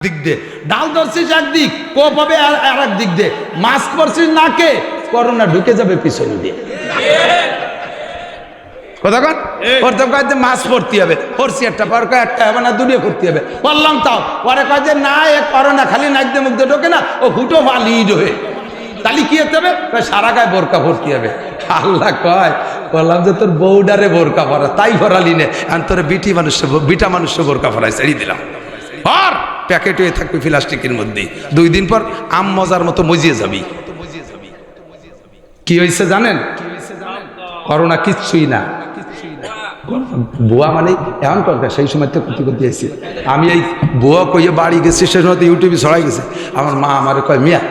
দিক দিয়ে ডাল ধরছিস একদিক কোপ হবে আর এক দিক দিয়ে মাস্ক পরছিস নাকে করোনা ঢুকে যাবে পিছন দিয়ে কথা কন প্রথম কয় যে মাস্ক পরতে হবে পরছি একটা পর কয় একটা হবে না দুটো করতে হবে বললাম তাও পরে কয় যে না এ করোনা খালি নাক দিয়ে মুখ দিয়ে ঢোকে না ও হুটো বা লিড হয়ে তাহলে কি হতে হবে সারা গায়ে বোরকা ভর্তি হবে আল্লাহ কয় বললাম যে তোর বউডারে বোরকা পরা তাই ভরালি নে আর তোর বিটা মানুষের বোরকা পরাই ছেড়ে দিলাম আর প্যাকেট হয়ে থাকবে প্লাস্টিকের মধ্যে 2 দিন পর আম মজার মতো মজিয়ে যাবি কি হয়েছে জানেন করোনা কিচ্ছুই না বুয়া মানে এমন করবে সেই সময় তো ক্ষতি করতে এসেছি আমি এই বুয়া কইয়ে বাড়ি গেছি সে সময় ইউটিউবে ছড়াই গেছে আমার মা আমারে কয় মিয়া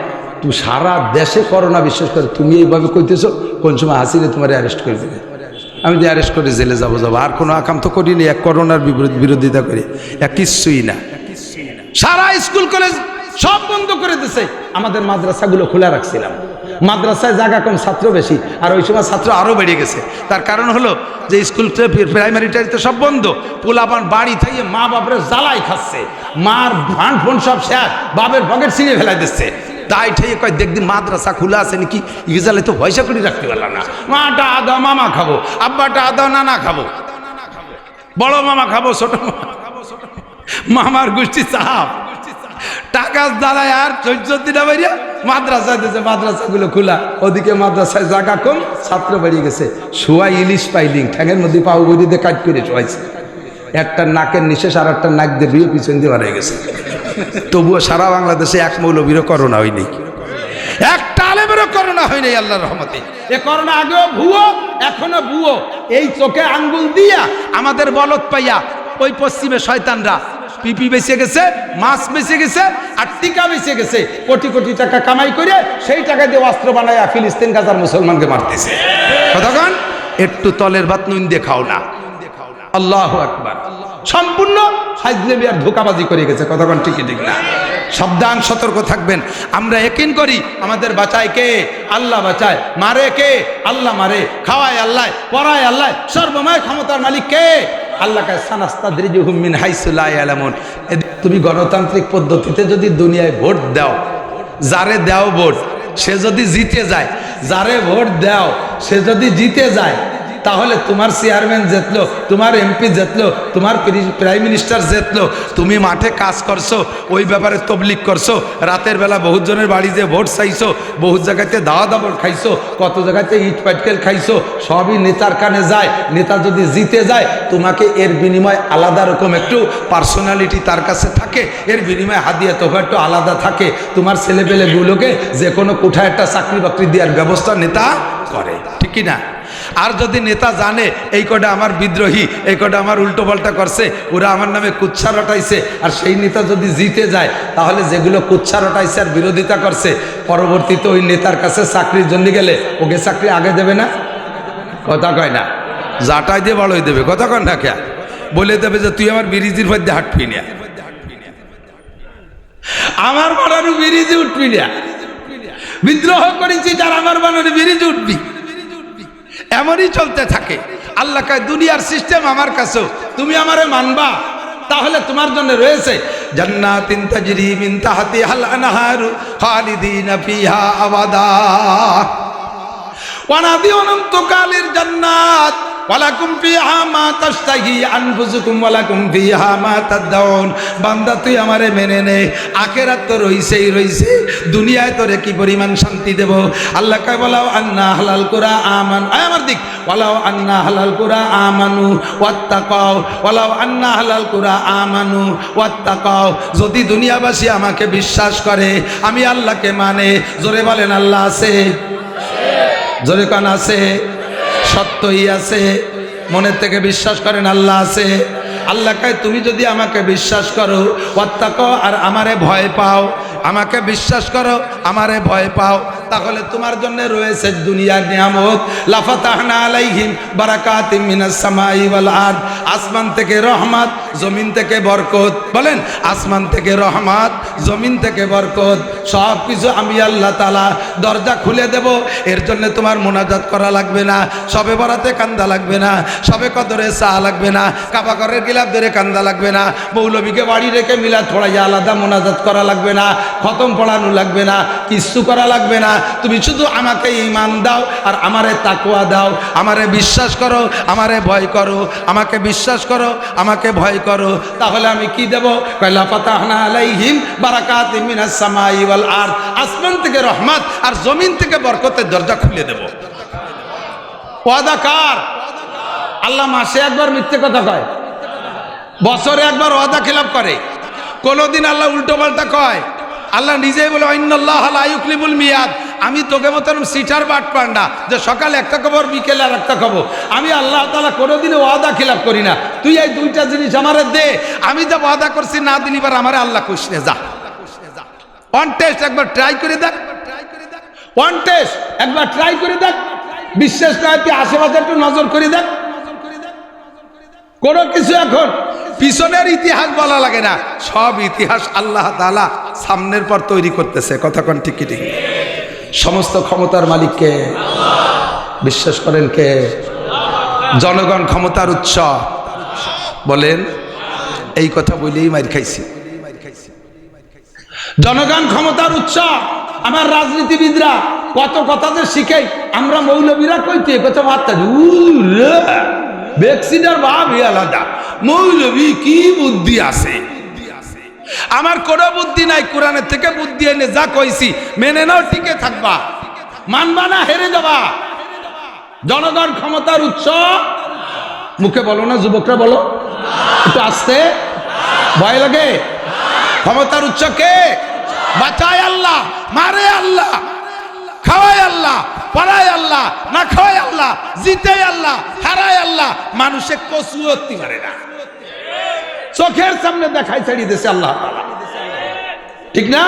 তুই সারা দেশে করোনা বিশ্বাস করে তুমি এইভাবে কইতেছো কোন সময় হাসিলে তোমার অ্যারেস্ট করে দেবে আমি যে অ্যারেস্ট করে জেলে যাবো আর কোনো আকাম তো করিনি এক করোনার বিরোধিতা করে এক কিচ্ছুই না সারা স্কুল কলেজ সব বন্ধ করে দিছে আমাদের মাদ্রাসাগুলো খোলা রাখছিলাম মাদ্রাসায় জায়গা কম ছাত্র বেশি আর ওই সময় ছাত্র আরো বেড়ে গেছে তার কারণ হলো যে স্কুল প্রাইমারিটারিতে সব বন্ধ পোলাপান বাড়ি থেকে মা বাপরে জ্বালাই খাচ্ছে মার ফান্ড ফোন সব শেয়ার বাপের পকেট ছিঁড়ে ফেলাই দিচ্ছে তাই ঠেয়ে কয় দেখদিন মাদ্রাসা খোলা আছে নাকি ইজালে তো পয়সা করে রাখতে পারলাম না মাটা আদা মামা খাবো আব্বাটা আদা নানা খাবো বড় মামা খাবো ছোট মামার গোষ্ঠী চাপ টাকা দাঁড়ায় আর 14 দিনা বাইরে মাদ্রাসায় দিয়েছে মাদ্রাসাগুলো খোলা ওদিকে মাদ্রাসায় জায়গা কম ছাত্র বেরিয়ে গেছে শোয়াই ইলিশ পাইলিং ঠ্যাঙের মধ্যে পাও বই দিয়ে কাট করে শোয়াইছে একটা নাকের নিঃশ্বাস আর একটা নাক দিয়ে বিয়ে পিছন দিয়ে হারিয়ে গেছে তবুও সারা বাংলাদেশে এক মৌলবীরও করোনা হয়নি একটা আলেমেরও করোনা হয়নি আল্লাহর রহমতে এ করোনা আগেও ভুয়ো এখনো ভুয়ো এই চোখে আঙ্গুল দিয়া আমাদের বলদ পাইয়া ওই পশ্চিমে শয়তানরা পিপি বেঁচে গেছে মাছ বেঁচে গেছে আর টিকা বেঁচে গেছে কোটি কোটি টাকা কামাই করে সেই টাকা দিয়ে অস্ত্র বানায় ফিলিস্তিন গাজার মুসলমানকে মারতেছে কতক্ষণ একটু তলের ভাত নুন দিয়ে খাও না আল্লাহু আকবার সম্পূর্ণ হাজলেবি আর ধোকাবাজি করে গেছে কতক্ষণ ঠিকই ঠিক না সাবধান সতর্ক থাকবেন আমরা ইয়াকিন করি আমাদের বাঁচায় কে আল্লাহ বাঁচায় মারে কে আল্লাহ মারে খাওয়ায় আল্লাহ পড়ায় আল্লাহ সর্বময় ক্ষমতার মালিক কে আল্লাহ কায় সানাস্তাদরিজুহুম মিন হাইসু লা ইয়ালামুন তুমি গণতান্ত্রিক পদ্ধতিতে যদি দুনিয়ায় ভোট দাও যারে দাও ভোট সে যদি জিতে যায় যারে ভোট দাও সে যদি জিতে যায় তাহলে তোমার চেয়ারম্যান জিতলো তোমার এমপি জিতলো তোমার প্রাইম মিনিস্টার জিতলো তুমি মাঠে কাজ করছো ওই ব্যাপারে তবলিগ করছো রাতের বেলা বহুত জনের বাড়ি যে ভোট চাইছো বহুত জায়গাতে দাওয়া দাবর খাইছো কত জায়গাতে ইট পাটকেল খাইছো সবই নেতার কানে যায় নেতা যদি জিতে যায় তোমাকে এর বিনিময়ে আলাদা রকম একটু পার্সোনালিটি তার কাছে থাকে এর বিনিময়ে হাদিয়া তোফা একটু আলাদা থাকে তোমার ছেলেপেলেগুলোকে যে কোনো কোঠায় একটা চাকরি বাকরি দেওয়ার ব্যবস্থা নেতা করে ঠিক কি না আর যদি নেতা জানে এই কটা আমার বিদ্রোহী এই কটা আমার উল্টো পাল্টা করছে ওরা আমার নামে কুচ্ছা রটাইছে আর সেই নেতা যদি জিতে যায় তাহলে যেগুলো কুচ্ছা রটাইছে আর বিরোধিতা করছে পরবর্তীতে ওই নেতার কাছে চাকরির জন্য গেলে ওকে চাকরি আগে দেবে না কথা কয় না যাটাই দিয়ে বড়ই দেবে কথা কয় না কে বলে দেবে যে তুই আমার বিরিজির মধ্যে হাঁটবি না আমার বানানো বিরিজি উঠবি না বিদ্রোহ করেছি যার আমার বানানো বিরিজি উঠবি এমনই চলতে থাকে আল্লাহ কয় দুনিয়ার সিস্টেম আমার কাছেও তুমি আমারে মানবা তাহলে তোমার জন্য রয়েছে জান্নাতিন তাজরি মিন তাহতিহাল আনহারু খালিদিনা ফিহা আবাদা ওয়ানাদি অনন্তকালের জান্নাত ওয়ালাকুম ফিহা মা তাশতাহি আনফুসুকুম ওয়ালাকুম ফিহা মা তাদউন বান্দা তুই আমারে মেনে নে আখিরাত তো রইছেই রইছে দুনিয়ায় তোরে কি পরিমাণ শান্তি দেব আল্লাহ কয় বলাও আন্না হালাল কুরা আমান আমার দিক ওয়ালাও আন্না হালাল কুরা আমানু ওয়াত্তাকাও ওয়ালাও আন্না হালাল কুরা আমানু ওয়াত্তাকাও যদি দুনিয়াবাসী আমাকে বিশ্বাস করে আমি আল্লাহকে মানে জোরে বলেন আল্লাহ আছে জোরে কান আছে সত্যই আছে মনের থেকে বিশ্বাস করেন আল্লাহ আছে আল্লাহ কয় তুমি যদি আমাকে বিশ্বাস করো ওয়াত্তাকাও আর আমারে ভয় পাও আমাকে বিশ্বাস করো আমারে ভয় পাও তাহলে তোমার জন্য রয়েছে দুনিয়ার নিয়ামত লাফাতাহনা আলাইহিম বারাকাতিম মিনাস সামাই ওয়াল আরদ আসমান থেকে রহমত জমিন থেকে বরকত বলেন আসমান থেকে রহমত জমিন থেকে বরকত, সব কিছু আমি আল্লাহ তাআলা দরজা খুলে দেব। এর জন্য তোমার মোনাজাত করা লাগবে না, সবে বরাতে কান্দা লাগবে না, সবে কদরে চা লাগবে না, কাবা ঘরের গিলাফ ধরে কান্দা লাগবে না, মৌলবীকে বাড়ি রেখে মিলাদ পড়াইয়া আলাদা মোনাজাত করা লাগবে না, খতম পড়ানো লাগবে না, কিচ্ছু করা লাগবে না। তুমি শুধু আমাকে ঈমান দাও আর আমারে তাকওয়া দাও, আমারে বিশ্বাস করো, আমারে ভয় করো, আমাকে বিশ্বাস করো, আমাকে ভয় করো, তাহলে আমি কি দেব? কয়লা ফাতাহনা আলাইহিম বারাকাতিম মিনাস সামাই ওয়াল আরদ, আসমান থেকে রহমত আর জমিন থেকে বরকতের দরজা খুলে দেব। ওয়াদা কার? আল্লাহ মাসে একবার মিথ্যে কথা কয়, বছরে একবার ওয়াদা খেলাপ করে, কোনদিন আল্লাহ উল্টো পাল্টা কয়? আল্লাহ নিজেই বলে ইন্নাল্লাহ লা ইউখলিফুল মিয়াদ, আমি তোকে মতন সিটার বাট পান্ডা যে সকালে একটা খবর বিকেলে আর একটা খবর। আমি আল্লাহ তাআলা কোনোদিনও ওয়াদা খিলাফ করি না। তুই এই দুইটা জিনিস আমারে দে, আমি যা ওয়াদা করছি না দিলি বার আমারে আল্লাহ কইসনে যা। ওয়ান টেস্ট একবার ট্রাই করে দেখ, ওয়ান টেস্ট একবার ট্রাই করে দেখ, বিশ্বাস না তুই আশেপাশে একটু নজর করে দেখ। কোনো কিছু এখন পিছনের ইতিহাস বলা লাগে না, সব ইতিহাস আল্লাহ তাআলা সামনের পর তৈরি করতেছে। কথা কোন ঠিক ঠিক? সমস্ত ক্ষমতার মালিককে বিশ্বাস করেন কে? জনগণ ক্ষমতার উৎস বলেন। এই কথা বলেই মার খাইছি। জনগণ ক্ষমতার উৎস। আমার রাজনীতিবিদরা কত কথা যে শিখে, আমরা মৌলবীরা কইতে কথা বার্তা বেক্সিডার ভাবই আলাদা, মৌলবী কি বুদ্ধি আছে। আমার কোনো বুদ্ধি নাই, কোরআনের থেকে বুদ্ধি এনে যা কইছি মেনে নাও, টিকে থাকবা, মানবা না হেরে যাবা। জনগণ ক্ষমতার উৎস। মুখে বলো না, যুবকরা বলো একটু আস্তে, ভয় লাগে। ক্ষমতার উৎস কে? বাঁচায় আল্লাহ, মারে আল্লাহ, খাওয়ায় আল্লাহ, পড়ায় আল্লাহ, না খাওয়ায় আল্লাহ, জিতে আল্লাহ, হারায় আল্লাহ। মানুষে কসুয়তি মারে না, চোখের সামনে দেখাই ছাড়িয়ে দিয়েছে আল্লাহ তাআলা। ঠিক না?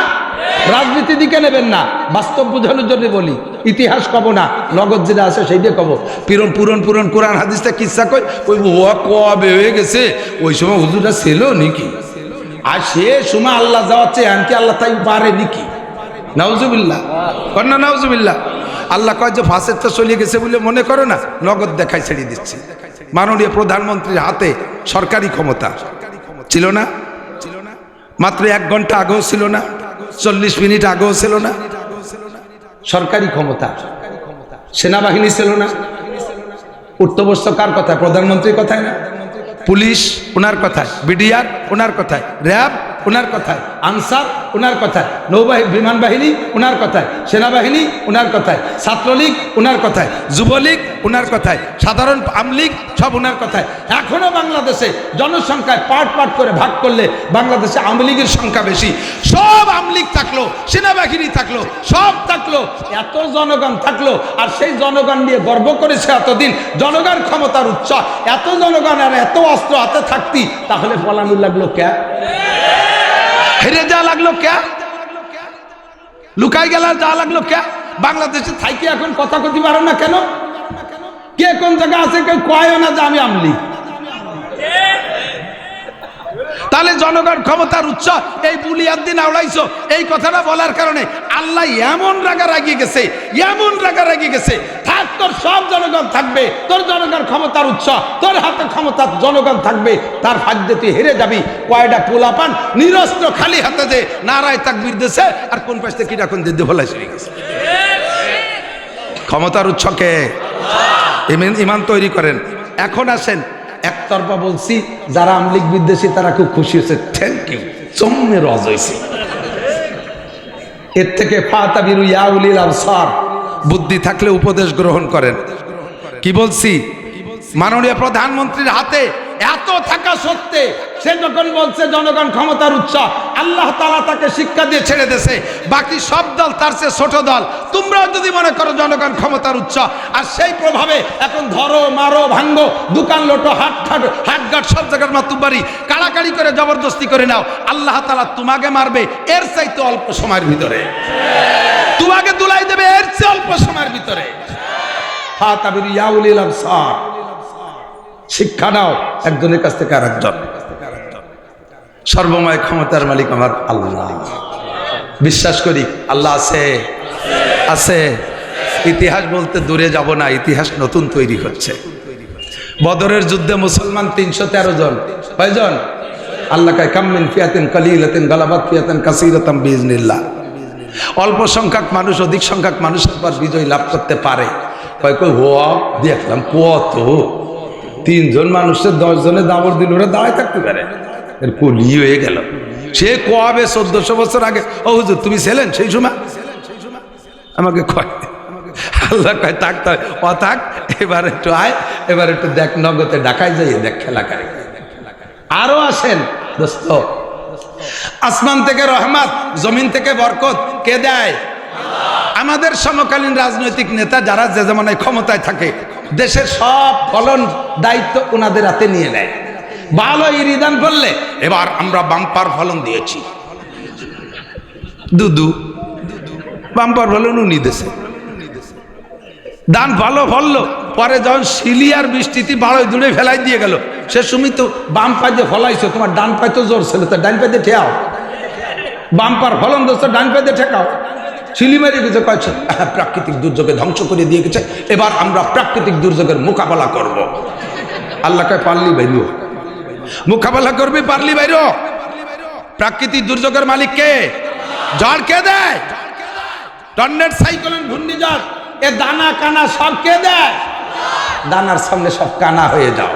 রাজনীতি দিকে নেবেন না, বাস্তব বোঝানোর জন্য বলি। ইতিহাস কব না, নগদ যেটা আছে সেইটা কব। পুরন কোরআন হাদিসটা কিচ্ছা কই, ওই কবে হয়ে গেছে, ওই সময় হুজুরটা ছিল নাকি, আর সে সময় আল্লাহ যাওয়াচ্ছে এমনকি আল্লাহ তাই পারে নাকি? নাউজুবিল্লাহ, কন্যা নাউজুবিল্লাহ। আল্লাহ কয় যে ফাঁসেরটা চলে গেছে বলে মনে করো না, নগদ দেখাই ছেড়ে দিচ্ছি। মাননীয় প্রধানমন্ত্রীর হাতে সরকারি ক্ষমতা ছিল না, মাত্র 1 ঘন্টা আগেও ছিল না, 40 মিনিট আগেও ছিল না। সরকারি ক্ষমতা, সেনাবাহিনী ছিল না। উঠতে বসত কার কথায়? প্রধানমন্ত্রীর কথায় না? পুলিশ ওনার কথায়, বিডিআর ওনার কথায়, র্যাব ওনার কথায়, আনসার ওনার কথায়, নৌবাহিনী বিমান বাহিনী ওনার কথায়, সেনাবাহিনী ওনার কথায়, ছাত্রলীগ ওনার কথায়, যুবলীগ ওনার কথায়, সাধারণ আমলীগ সব ওনার কথায়। এখনো বাংলাদেশে জনসংখ্যায় পার্ট করে ভাগ করলে বাংলাদেশে আওয়ামী লীগের সংখ্যা বেশি। সব আমলীগ থাকলো, সেনাবাহিনী থাকলো, সব থাকলো, এত জনগণ থাকলো, আর সেই জনগণ নিয়ে গর্ব করেছে এতদিন। জনগণ ক্ষমতার উৎস, এত জনগণ আর এত অস্ত্র হাতে থাকতি, তাহলে পলানো লাগলো কে? হেরে যা লাগলো কে? লুকাই গেল যা লাগলো কে? বাংলাদেশে থাইকে এখন কথা কইতে পারো না কেন? কে কোন জায়গা আছে কেউ কয়ও না যে আমি আমলি। তাহলে জনগণ ক্ষমতার উৎস, এই বুলিয়াদ্দিন আওড়াইছো, এই কথাটা বলার কারণে আল্লাহ এমন রাগারাগি গেছে, এমন রাগারাগি গেছে। থাক, তোর সব জনগণ থাকবে, তোর জনগণ ক্ষমতার উৎস, তোর হাতে ক্ষমতার জনগণ থাকবে, তার ভাগ্যে তুই হেরে যাবি। কয়টা পোলাপান নিরস্ত্র খালি হাতে যে নারায় তাকবীর দিছে, আর কোন পাশ থেকে কিটা কোন দিতে ভোলাই চলে গেছে। ক্ষমতার উৎসকে ইমান তৈরি করেন। এখন আসেন, একতরফা বলছি, যারা আমলিক বিদ্বেষী তারা খুব খুশি হয়েছে, থ্যাংক ইউ, চমনে রজ হয়েছে। এর থেকে ফাতাবিরু ইয়া উলিল আবসার, বুদ্ধি থাকলে উপদেশ গ্রহণ করেন। কি বলছি? মাননীয় প্রধানমন্ত্রীর হাতে এত থাকা সত্ত্বে সে যখন বলছে জনগণ ক্ষমতার উৎস, আল্লাহ তাআলা তাকে শিক্ষা দিয়ে ছেড়ে দিয়েছে। বাকি সব দল তার চেয়ে ছোট দল। তোমরাও যদি মনে করো জনগণ ক্ষমতার উৎস, আর সেই প্রভাবে এখন ধরো, মারো, ভাঙ্গো, দোকান লোটো, হাটঘাট সব জায়গার মাতুব্বারি কাড়াকাড়ি করে জবরদস্তি করে নাও, আল্লাহ তাআলা তোমাকে মারবে এর চাইতে অল্প সময়ের ভিতরে, তোমাকে দুলাই দেবে এর চেয়ে অল্প সময়ের ভিতরে। ফাতাবিরু ইয়া উলিল আবসার, শিক্ষা নাও একজনের কাছ থেকে আরেকজন। সর্বময় ক্ষমতার মালিক আমার আল্লাহ। বিশ্বাস করি আল্লাহ আছে, আছে। ইতিহাস বলতে দূরে যাব না, ইতিহাস নতুন তৈরি হচ্ছে। বদরের যুদ্ধে মুসলমান 313 জন, কয়জন? আল্লাহ কয় কামিন ফিয়াতিন কালিলাতিন গালাবাত ফিয়াতিন কাসীরাতাম বিইজনিল্লাহ। অল্প সংখ্যক মানুষ অধিক সংখ্যক মানুষের পর বিজয় লাভ করতে পারে। কয় কই ও দেখলাম কত 3 জন মানুষের 10 জনে দাবর দিল, ওরা দাঁড়ায় থাকতে পারে, এর কলি হয়ে গেল। সে কবে 1400 বছর আগে। ও হুজুর তুমি ছিলেন সেই সময়? আমাকে কয়, আল্লাহ কয় থাক, ও থাক, এবার একটু আয়, এবার একটু দেখ, নগদে ঢাকায় যাই দেখ খেলা করে। আরো আসেন দোস্ত। আসমান থেকে রহমত, জমিন থেকে বরকত কে দেয়? আমাদের সমকালীন রাজনৈতিক নেতা যারা যে জমানায় ক্ষমতায় থাকে, দেশের সব ফলন দায়িত্ব ওনাদের হাতে নিয়ে নেয়। ভালো ইরিদান করলে এবার আমরা বাম্পার ফলন দিয়েছি, দুদু বাম্পার ফলন উনি দেশে দান ভালো ফললো, পরে যখন শিলিয়ার বৃষ্টিতে বাড়ই দূরে ফেলাই দিয়ে গেল, সে সময় তো বাম পায়ে দিয়ে ফলাইছো, তোমার ডান পায়ে তো জোর ছিল, তো ডান পায়ে দিয়ে ঠেয়াও, বাম্পার ফলন দোস্ত ডান পায়ে দিয়ে ঠেকাও। শিলি মেরে গেছে, কয়েছে প্রাকৃতিক দুর্যোগে ধ্বংস করে দিয়ে গেছে, এবার আমরা প্রাকৃতিক দুর্যোগের মোকাবেলা করব। আল্লাহ কয় পারলি বাইরো, মোকাবেলা করবি পারলি বাইরো। প্রাকৃতিক দুর্যোগের মালিক কে? ঝড় কে দেয়? টর্নেডো, সাইক্লোন, ঘূর্ণিঝড়, এ দানা কানা সব কে দেয়? দানার সামনে সব কানা হয়ে যাও,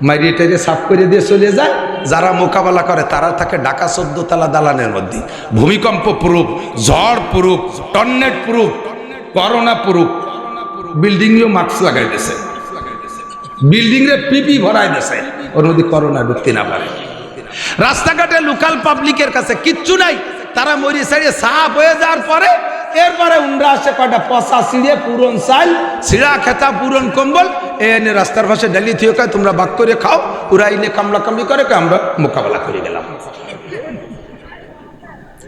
মারিয়ে টেরে সাফ করে দিয়ে চলে যায়। যারা মোকাবেলা করে তারা থাকে ঢাকা 14 তলা দালানের মধ্যে, ভূমিকম্প প্রুফ, ঝড় proof, tornado proof, corona proof. বিল্ডিংয়েও মাস্ক লাগাই দিয়েছে, বিল্ডিং রে পিপি ভরাই দিয়েছে, ওর মধ্যে করোনা ঢুকতে না পারে। রাস্তাঘাটে লোকাল পাবলিকের কাছে কিচ্ছু নাই, তারা মরি সারিয়ে সাফ হয়ে যাওয়ার পরে এরপরে উন্ডা আসে কয়টা পচা ছিঁড়ে পুরন চাল, ছিঁড়া খেতা, পুরন কম্বল এনে রাস্তার পাশে ডালি থিয়ে কয় তোমরা বাক করে খাও, ওরা এনে কামলা কামলি করে আমরা মোকাবেলা করে গেলাম।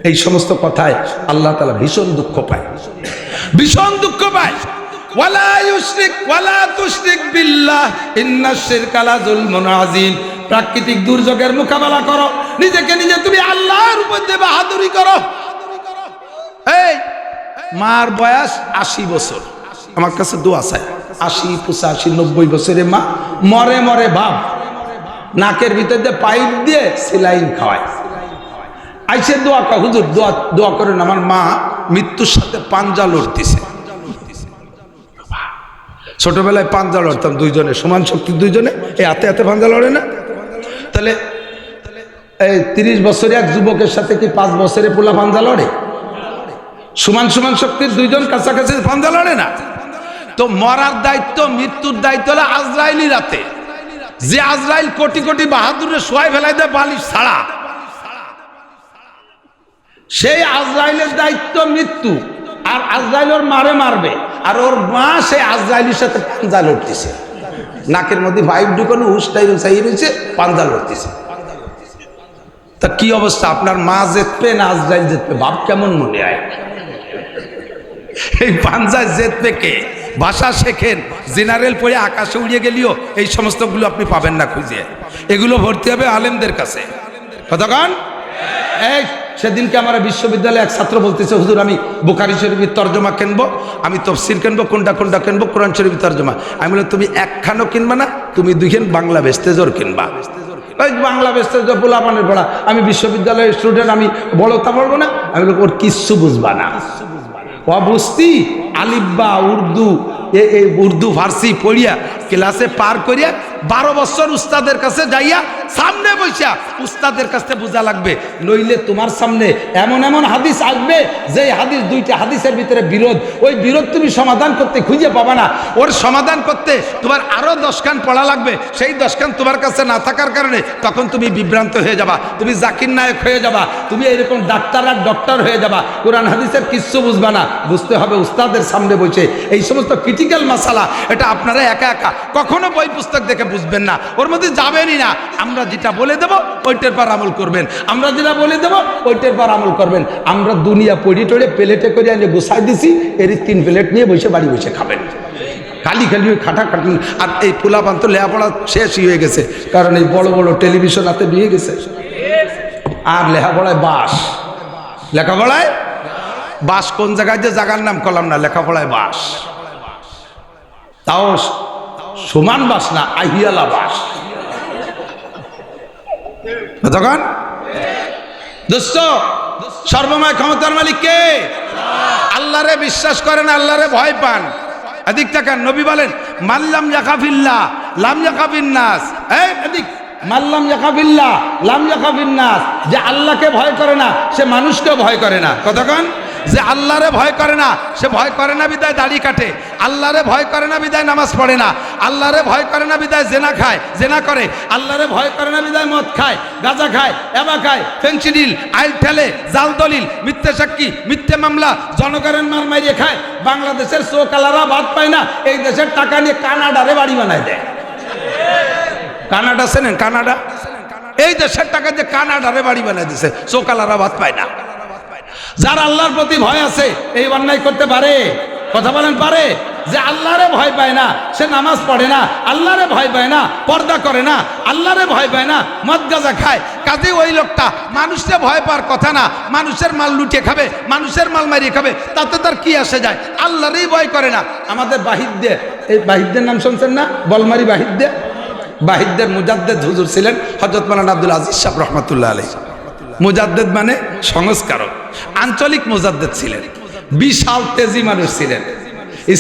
এই সমস্ত কথায় আল্লাহ তাআলা ভীষণ দুঃখ পায়, ভীষণ দুঃখ পায়। ওয়ালা ইউশরিক ওয়ালা তুশরিক বিল্লাহ ইন্নাশ শিরকা লাযুলমুন আযীম। প্রাকৃতিক দুর্যোগের মোকাবেলা করো, নিজেকে নিজে তুমি আল্লাহর উপর দিয়ে বাহাদুরি করো। এই মার বয়স 80 বছর, আমার কাছে দোয়া চাই, 80, 85, 90 বছরের মা মরে মরে ভাব, নাকের ভিতর দিয়ে পাইপ দিয়ে সেলাইন খাওয়ায়। আইসে দোয়া কর, হুজুর দোয়া করেন, আমার মা মৃত্যুর সাথে পাঞ্জা লড়তেছে। ছোটবেলায় পাঞ্জা লড়তাম, দুইজনে সমান শক্তি, দুইজনে এই হাতে হাতে পাঞ্জা লড়ে না। তাহলে এই 30 বছরে এক যুবকের সাথে কি 5 বছরে পোলা পাঞ্জা লড়ে? সমান সমান শক্তির দুইজন কাছাকাছি পাঞ্জা লড়ে না। তো মরার দায়িত্ব, মৃত্যুর দায়িত্ব হলো আজরাইলের হাতে। যে আজরাইল কোটি কোটি বাহাদুরে শোয়াই ফেলাই দেয় বালিশ ছাড়া, সেই আজরাইলের দায়িত্ব মৃত্যু। আর আজরাইল ওর মারে মারবে, আর ওর মা সেই আজরাইলের সাথে পাঞ্জা লড়তেছে, নাকের মধ্যে ভাইব ঢুকানো, হুসটাই চাই রয়েছে, পাঞ্জা লড়তেছে। তা কি অবস্থা? আপনার মা জেতবে না আজরাইল জেতবে? ভাব কেমন মনে হয়? এই পাঞ্জায় জেতবে কে? ভাষা শেখেন, জেনারেল পড়ে আকাশে উড়িয়ে গেলেও এই সমস্তগুলো আপনি পাবেন না খুঁজে, এগুলো ভর্তি হবে আলেমদের কাছে। কতক্ষণ? এই সেদিনকে আমার বিশ্ববিদ্যালয়ে এক ছাত্র বলতেছে, হুজুর আমি বুখারী শরীফের তর্জমা কিনবো, আমি তফসির কিনবো, কোনটা কোনটা কিনবো? কোরআন শরীফের তর্জমা। আমি বললাম তুমি একখানও কিনবা না, তুমি 2খান বাংলা বেস্তেজর কিনবা। ওই বাংলা বেস্তেজর পোলা পানের পড়া, আমি বিশ্ববিদ্যালয়ের স্টুডেন্ট, আমি বড়তা পড়বো না? আমি বললাম ওর কিচ্ছু বুঝবা না, অবস্থি আলিব্বা উর্দু, এই উর্দু ফার্সি পড়িয়া ক্লাসে পার করিয়া 12 বছর উস্তাদের কাছে যাইয়া সামনে বসিয়া উস্তাদের কাছে বোঝা লাগবে, নইলে তোমার সামনে এমন এমন হাদিস আসবে যে হাদিস 2টা হাদিসের ভিতরে বিরোধ, ওই বিরোধ তুমি সমাধান করতে খুঁজে পাবা না। ওর সমাধান করতে তোমার আরো 10 খান পড়া লাগবে, সেই 10 খান তোমার কাছে না থাকার কারণে তখন তুমি বিভ্রান্ত হয়ে যাবা, তুমি জাকির নায়ক হয়ে যাবা, তুমি এরকম ডাক্তার আর ডক্টর হয়ে যাবা, কোরআন হাদিসের কিচ্ছু বুঝবা না। বুঝতে হবে উস্তাদের সামনে বসে এই সমস্ত ক্রিটিক্যাল মাসালা, এটা আপনারা একা একা কখনো বই পুস্তক দেখে বুঝবেন না, ওর মধ্যে যাবেনই না। আমরা যেটা বলে দেব ওইটার পর আমল করবেন, আমরা যেটা বলে দেব ওইটার পর আমল করবেন। আমরা দুনিয়া পড়ি টড়ে প্লেটে করে এনে গোছাই দিছি, এর 3 প্লেট নিয়ে বসে বাড়ি বসে খাবেন, খালি খালি ওই খাটাখাটি। আর এই পোলাপান তো লেখাপড়া শেষই হয়ে গেছে, কারণ এই বড় বড় টেলিভিশন হাতে নিয়ে গেছে, আর লেখাপড়ায় বাস। লেখাপড়ায় বাস। কোন জায়গায় যে জায়গার নাম করলাম না, লেখাপড়ায় বাস, তাও সমান বাস না, আহিয়ালা বাস। তখন দোস্ত, সর্বময় ক্ষমতার মালিক কে? আল্লাহরে বিশ্বাস করেন, আল্লাহরে ভয় পান। এদিক তাকান, নবী বলেন মাল্লাম ইয়াখাফিল্লাহ লাম ইয়াখাফিন নাস। এই এদিক, মাল্লাম ইয়াখাফিল্লাহ লাম ইয়াখাফিন নাস, যে আল্লাহকে ভয় করে না সে মানুষকেও ভয় করে না। কতক্ষণ? যে আল্লাহরে ভয় করে না সে ভয় করে না বিদায় দাড়ি কাটে, আল্লাহরে ভয় করে না বিদায় নামাজ পড়ে না, আল্লাহরে ভয় করে না বিদায় জেনা খায়, জেনা করে, আল্লাহরে ভয় করে না বিদায় মদ খায়, গাঁজা খায়, এবা খায়, ফেন্সিডিল, আইল ঠেলে, জাল দলিল, মিথ্যে সাক্ষী, মিথ্যে মামলা, জনগণের মার মারিয়ে খায়। বাংলাদেশের চোকালারা বাদ পায় না, এই দেশের টাকা নিয়ে কানাডারে বাড়ি বানায় দেয়। কানাডা চেনেন? কানাডা, এই দেশের টাকা দিয়ে কানাডারে বাড়ি বানায় দিছে, চোকালারা বাদ পায় না। যার আল্লাহর প্রতি ভয় আছে এই অন্যায় করতে পারে? কথা বলেন, পারে? যে আল্লাহরে ভয় পায় না সে নামাজ পড়ে না, আল্লাহরে ভয় পায় না পর্দা করে না, আল্লাহরে ভয় পায় না মদ গাঁজা খায়। কাজে ওই লোকটা মানুষকে ভয় পাওয়ার কথা না, মানুষের মাল লুটিয়ে খাবে, মানুষের মাল মারিয়ে খাবে, তাতে তার কি আসে যায়? আল্লাহরই ভয় করে না। আমাদের বাহিদ্দে, এই বাহিদ্দের নাম শুনছেন না? বলমারি বাহিদ্দে, বাহিদ্দের মুজাদ্দেদ হুজুর ছিলেন হযরত মাওলানা আব্দুল আজিজ সাহেব রহমাতুল্লাহ আলাইহি। মুজাদ্দেদ মানে সংস্কারক, আঞ্চলিক মুজাদ্দেদ ছিলেন, বিশাল তেজি মানুষ ছিলেন,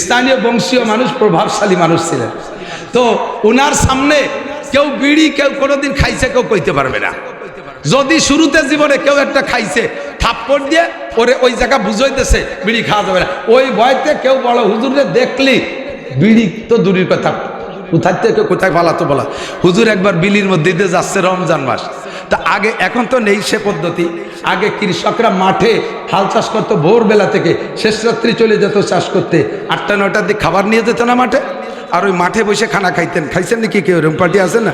স্থানীয় বংশীয় মানুষ, প্রভাবশালী মানুষ ছিলেন। তো ওনার সামনে কেউ বিড়ি কেউ কোনোদিন খাইছে কেউ কইতে পারবে না। যদি শুরুতে জীবনে কেউ একটা খাইছে, থাপ্পড় দিয়ে ওরে ওই জায়গা বুঝাইতেছে বিড়ি খাওয়া যাবে না, ওই ভয়তে কেউ বড় হুজুরে দেখলি বিড়ি তো দূরের কথা, কোথায় থেকে কোথায় পালাতো বলা। হুজুর একবার বিলির মধ্যে দিয়ে যাচ্ছে, রমজান মাস, তা আগে, এখন তো নেই সে পদ্ধতি, আগে কৃষকরা মাঠে হাল চাষ করতো, ভোরবেলা থেকে শেষ রাত্রি চলে যেত চাষ করতে, 8টা 9টার দিকে খাবার নিয়ে যেত না মাঠে, আর ওই মাঠে বসে খানা খাইতেন। খাইছেন নাকি কেউ? এরকম পার্টি আছে না?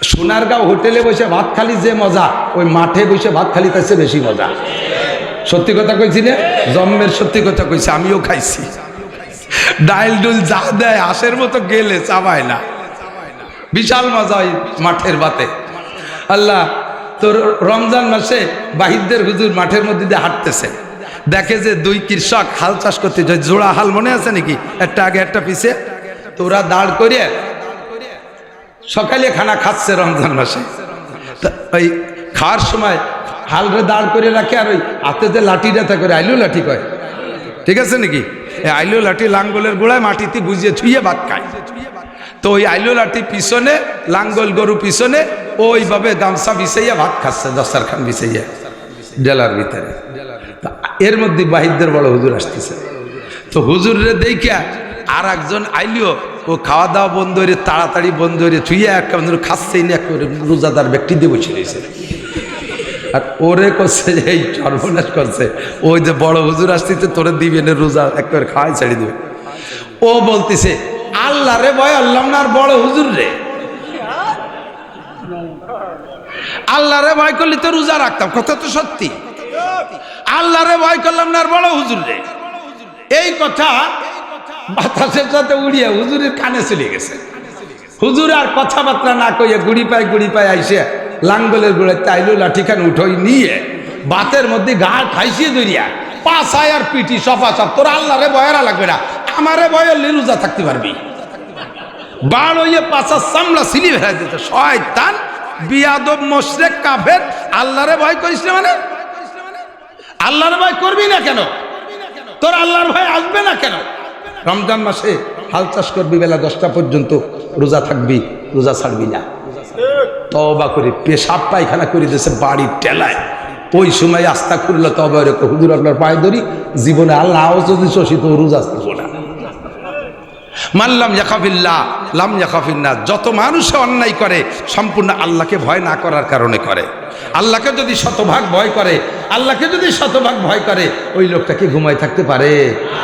সোনারগাঁও হোটেলে বসে ভাত খালি যে মজা, ওই মাঠে বসে ভাত খালি কাছে বেশি মজা। সত্যি কথা কইছি না? জন্মের সত্যি কথা কইছি, আমিও খাইছি। ডাইল ডুল যা দেয় আশের মতো গেলে চাবায় না, বিশাল মজা ওই মাঠের ভাতে। আল্লাহ, তোর রমজান মাসে বাহিরদের হুজুর মাঠের মধ্যে দিয়ে হাঁটতেছে, দেখে যে দুই কৃষক হাল চাষ করতে, জোড়া হাল মনে আছে নাকি? একটা আগে একটা পিছে, তো ওরা দাঁড় করিয়ে সকালে খানা খাচ্ছে রমজান মাসে। ওই খাওয়ার সময় হালরে দাঁড় করে রাখে, আর ওই হাতে যে লাঠিটা করে আইলু লাঠি কয়, ঠিক আছে নাকি? আইলু লাঠি লাঙ্গলের গোড়ায় মাটিতে বুঝিয়ে ছুঁয়ে ভাত খায়। তো ওই আইলু লাঠি পিছনে, লাঙ্গল গরু পিছনে, ওইভাবে গামছা বিছাইয়া ভাত খাচ্ছে, দস্তারখান বিছাইয়া ডেলার ভিতরে। এর মধ্যে বাহিরদের বড় হুজুর আসতেছে, তো হুজুরে দেখিয়া আর একজন আইলিও, ও খাওয়া দাওয়া বন্ধ হয়ে তাড়াতাড়ি বন্ধ হয়ে ছুঁয়ে একটা খাচ্ছেই না, রোজাদার ব্যক্তি দিয়ে বসে রয়েছে। আর ওরে করছে যে এই সর্বনাশ করছে, ওই যে বড় হুজুর আসতেছে তোরে দিবেন রোজা একবার খাওয়াই ছেড়ে দিবে। ও বলতেছে আল্লাহ রে ভয় আল্লাহ না, আর বড় হুজুর রে, আল্লাহ রে ভয় করলে তো রোজা রাখতাম। কথা তো সত্যি, আল্লাহ রে ভয় করলাম না, আর বড় হুজুর রে। এই কথা বাতাসের সাথে উড়িয়ে হুজুরের কানে চলে গেছে। হুজুর আর কথাবার্তা না কইয়া গুড়ি পায় আইসে লাঙ্গলের গোড়ায় তাইলো লাঠিখান উঠোই নিয়ে বাতের মধ্যে গা খাইছিয়ে দরিয়া পাশায় আর পিটি সফা সব। তোর আল্লাহরে বয়েরা লাগবে না, আমারে বয়লে রোজা থাকতে পারবি। বাড় হইয়ে পাশার সামলা সিলি ভেড়া দিত। শয়তান, বিয়াদব, মুশরিক, কাফের। আল্লাহরে ভয় করিস না মানে? আল্লাহরে ভয় করবি না কেন? তোর আল্লাহর ভয় আসবে না কেন? রমজান মাসে হাল চাষ করবি, বেলা 10টা পর্যন্ত রোজা থাকবি, রোজা ছাড়বি না। তওবা করে পেশাব পায়খানা করে দিয়েছে বাড়ির টেলায়, ওই সময় আস্থা করলো তবে হুজুর আপনার পায়ে ধরি, জীবনে আল্লাহ যদি শোষিত রোজা থাকবো না। মাল্লাম ইয়াখাফিল্লাহ লাম ইয়াখাফিন্নাস। যত মানুষ অন্যায় করে সম্পূর্ণ আল্লাহকে ভয় না করার কারণে করে। আল্লাহকে যদি শতভাগ ভয় করে, আল্লাহকে যদি শতভাগ ভয় করে, ওই লোকটা কি ঘুমায় থাকতে পারে?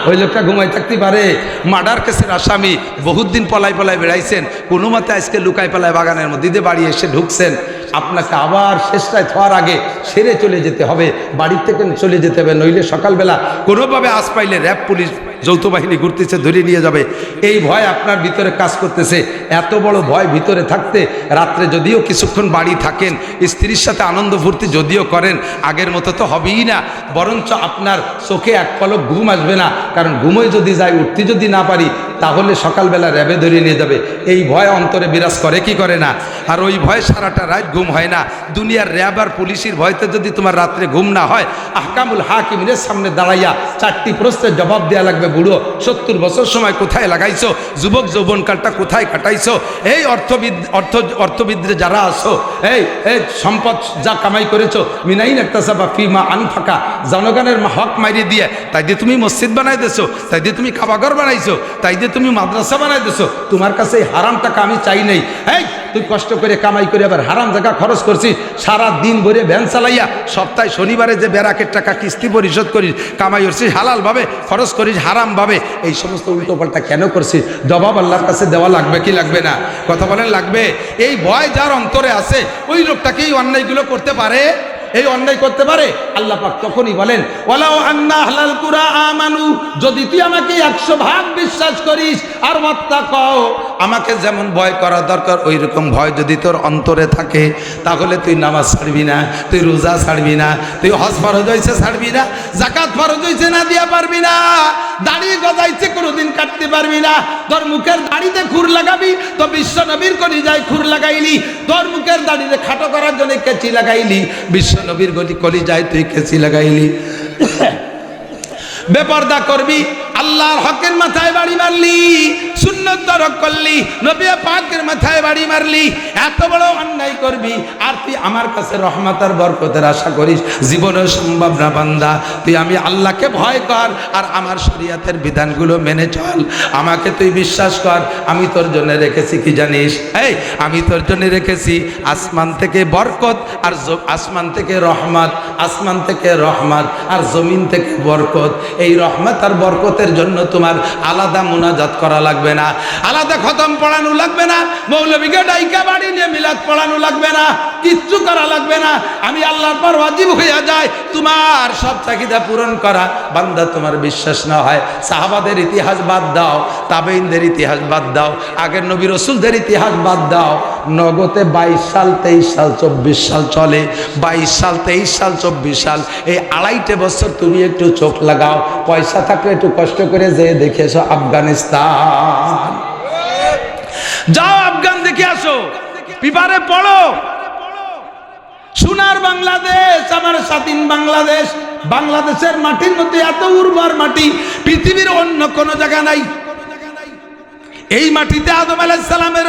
ওই লোকটা ঘুমায় থাকতে পারে? মার্ডার কেসের আসামি, বহুত দিন পলাই বেড়াইছেন, কোনো মতে আজকে লুকাই পালায় বাগানের মধ্যে দিয়ে বাড়ি এসে ঢুকছেন। আপনাকে আবার শেষটায় থার আগে সেরে চলে যেতে হবে, বাড়ির থেকে চলে যেতে হবে, নইলে সকালবেলা কোনোভাবে আজ পাইলে র্যাব পুলিশ যৌথ বাহিনী ঘুরতেছে, ধরে নিয়ে যাবে। এই ভয় আপনার ভিতরে কাজ করতেছে। এত বড় ভয় ভিতরে থাকতে রাত্রে যদিও কিছুক্ষণ বাড়ি থাকেন, স্ত্রীর সাথে আনন্দ ফুর্তি যদিও করেন, আগের মতো তো হবেই না, বরঞ্চ আপনার চোখে এক পলক ঘুম আসবে না। কারণ ঘুমোয় যদি যাই, উঠতে যদি না পারি, তাহলে সকালবেলা র্যাবে ধরে নিয়ে যাবে। এই ভয় অন্তরে বিরাজ করে কি করে না? আর ওই ভয় সারাটা রাত ঘুম হয় না। দুনিয়ার র্যাব আর পুলিশের ভয়তে যদি তোমার রাত্রে ঘুম না হয়, আহকামুল হাকিমের সামনে দাঁড়াইয়া 4টি প্রশ্নের জবাব দেওয়া লাগবে। বুড়ো 70 বছর সময় কোথায় লাগাইছো? যুবক যৌবনকালটা কোথায় কাটাইছো? এই অর্থবিদরে যারা আছো, এই সম্পদ যা কামাই করেছো, মিনাইন একতাসাবা ফিমা আনফাকা, জনগণের হক মাইরে দিয়ে, তাই দিয়ে তুমি মসজিদ বানাই দিছো, তাই দিয়ে তুমি কাবাঘর বানাইছো, তাই দিয়ে তুমি মাদ্রাসা বানাই দিছো। তোমার কাছে এই হারাম টাকা আমি চাই নাই। এই তুই কষ্ট করে কামাই করে আবার হারাম জায়গা খরচ করছিস, সারা দিন ভরে ভ্যান চালাইয়া, সপ্তাহে শনিবারে যে ব্যারাকের টাকা কিস্তি পরিশোধ করিস, কামাই করছিস হালালভাবে, খরচ করিস হারামভাবে, এই সমস্ত উল্টোপাল্টা কেন করছিস? জবাব আল্লাহর কাছে দেওয়া লাগবে কি লাগবে না? কথা বলেন লাগবে। এই ভয় যার অন্তরে আছে, ওই লোকটাকে এই অন্যায়গুলো করতে পারে, এই অন্যায় করতে পারে। আল্লাহ পাক তখনই বলেন, ওয়ালাউ আন্না আহলাল কুরা আমানু, যদি তুই আমাকে 100 ভাগ বিশ্বাস করিস, আর ওয়াত্তাকাও, আমাকে যেমন ভয় করা দরকার ওই রকম ভয় যদি তোর অন্তরে থাকে, তাহলে তুই নামাজ ছাড়বি না, তুই রোজা ছাড়বি না, তুই হজ ফরজ হইছে ছাড়বি না, যাকাত ফরজ হইছে না দিয়া পারবি না, দাড়ি গজাইছে কোনোদিন কাটতে পারবি না, তোর মুখের দাড়িতে খুর লাগাবি তো বিশ্ব নবীর কলিজায় খুর লাগাইলি, তোর মুখের দাড়িতে খাটো করার জন্য কেচি লাগাইলি, বিশ্ব নবীর কলিজায় তুই কেচি লাগাইলি। বেপরদা করবি, আল্লাহর হকের মাথায় বাড়ি মারলি, সুন্নত তরক করলি, নবী পাকের মাথায় বাড়ি মারলি, এত বড় অন্যায় করবি, আর তুই আমার কাছে রহমত আর বরকতের আশা করিস, জীবনে সম্ভব না বান্দা। তুই আমি আল্লাহকে ভয় কর, আর আমার শরীয়তের বিধানগুলো মেনে চল, আমাকে তুই বিশ্বাস কর। আমি তোর জন্য রেখেছি কি জানিস? এই আমি তোর জন্য রেখেছি আসমান থেকে বরকত, আর আসমান থেকে রহমত, আসমান থেকে রহমত আর জমিন থেকে বরকত। এই রহমত আর বরকতের জন্য তোমার আলাদা মুনাজাত করা লাগবে না, আলাদা খতম পড়ানো লাগবে না, মৌলবীকে ডাইকা বাড়ি নিয়ে মিলাদ পড়ানো লাগবে না, কিচ্ছু করা লাগবে না। আমি আল্লাহর পর ওয়াজিব হইয়া যায় তোমার সব চাহিদা পূরণ করা। বান্দা তোমার বিশ্বাস না হয়, সাহাবাদের ইতিহাস বাদ দাও, তাবেইনদের ইতিহাস বাদ দাও, আগের নবী রাসূলদের ইতিহাস বাদ দাও, নগদে 22 সাল 23 সাল 24 সাল চলে, 22 সাল 23 সাল 24 সাল, এই 2.5 বছর তুমি একটু চোখ লাগাও, পয়সা থাকলে একটু কষ্ট করে যে দেখে এসো আফগানিস্তান, যাও আফগান দেখে আসো, পেপারে পড়ো, সোনার বাংলাদেশ, আমার স্বাধীন বাংলাদেশ। বাংলাদেশের মাটির মধ্যে এত উর্বর মাটি পৃথিবীর অন্য কোনো জায়গা নাই। এই মাটিতে আদম আলাইহিস সালামের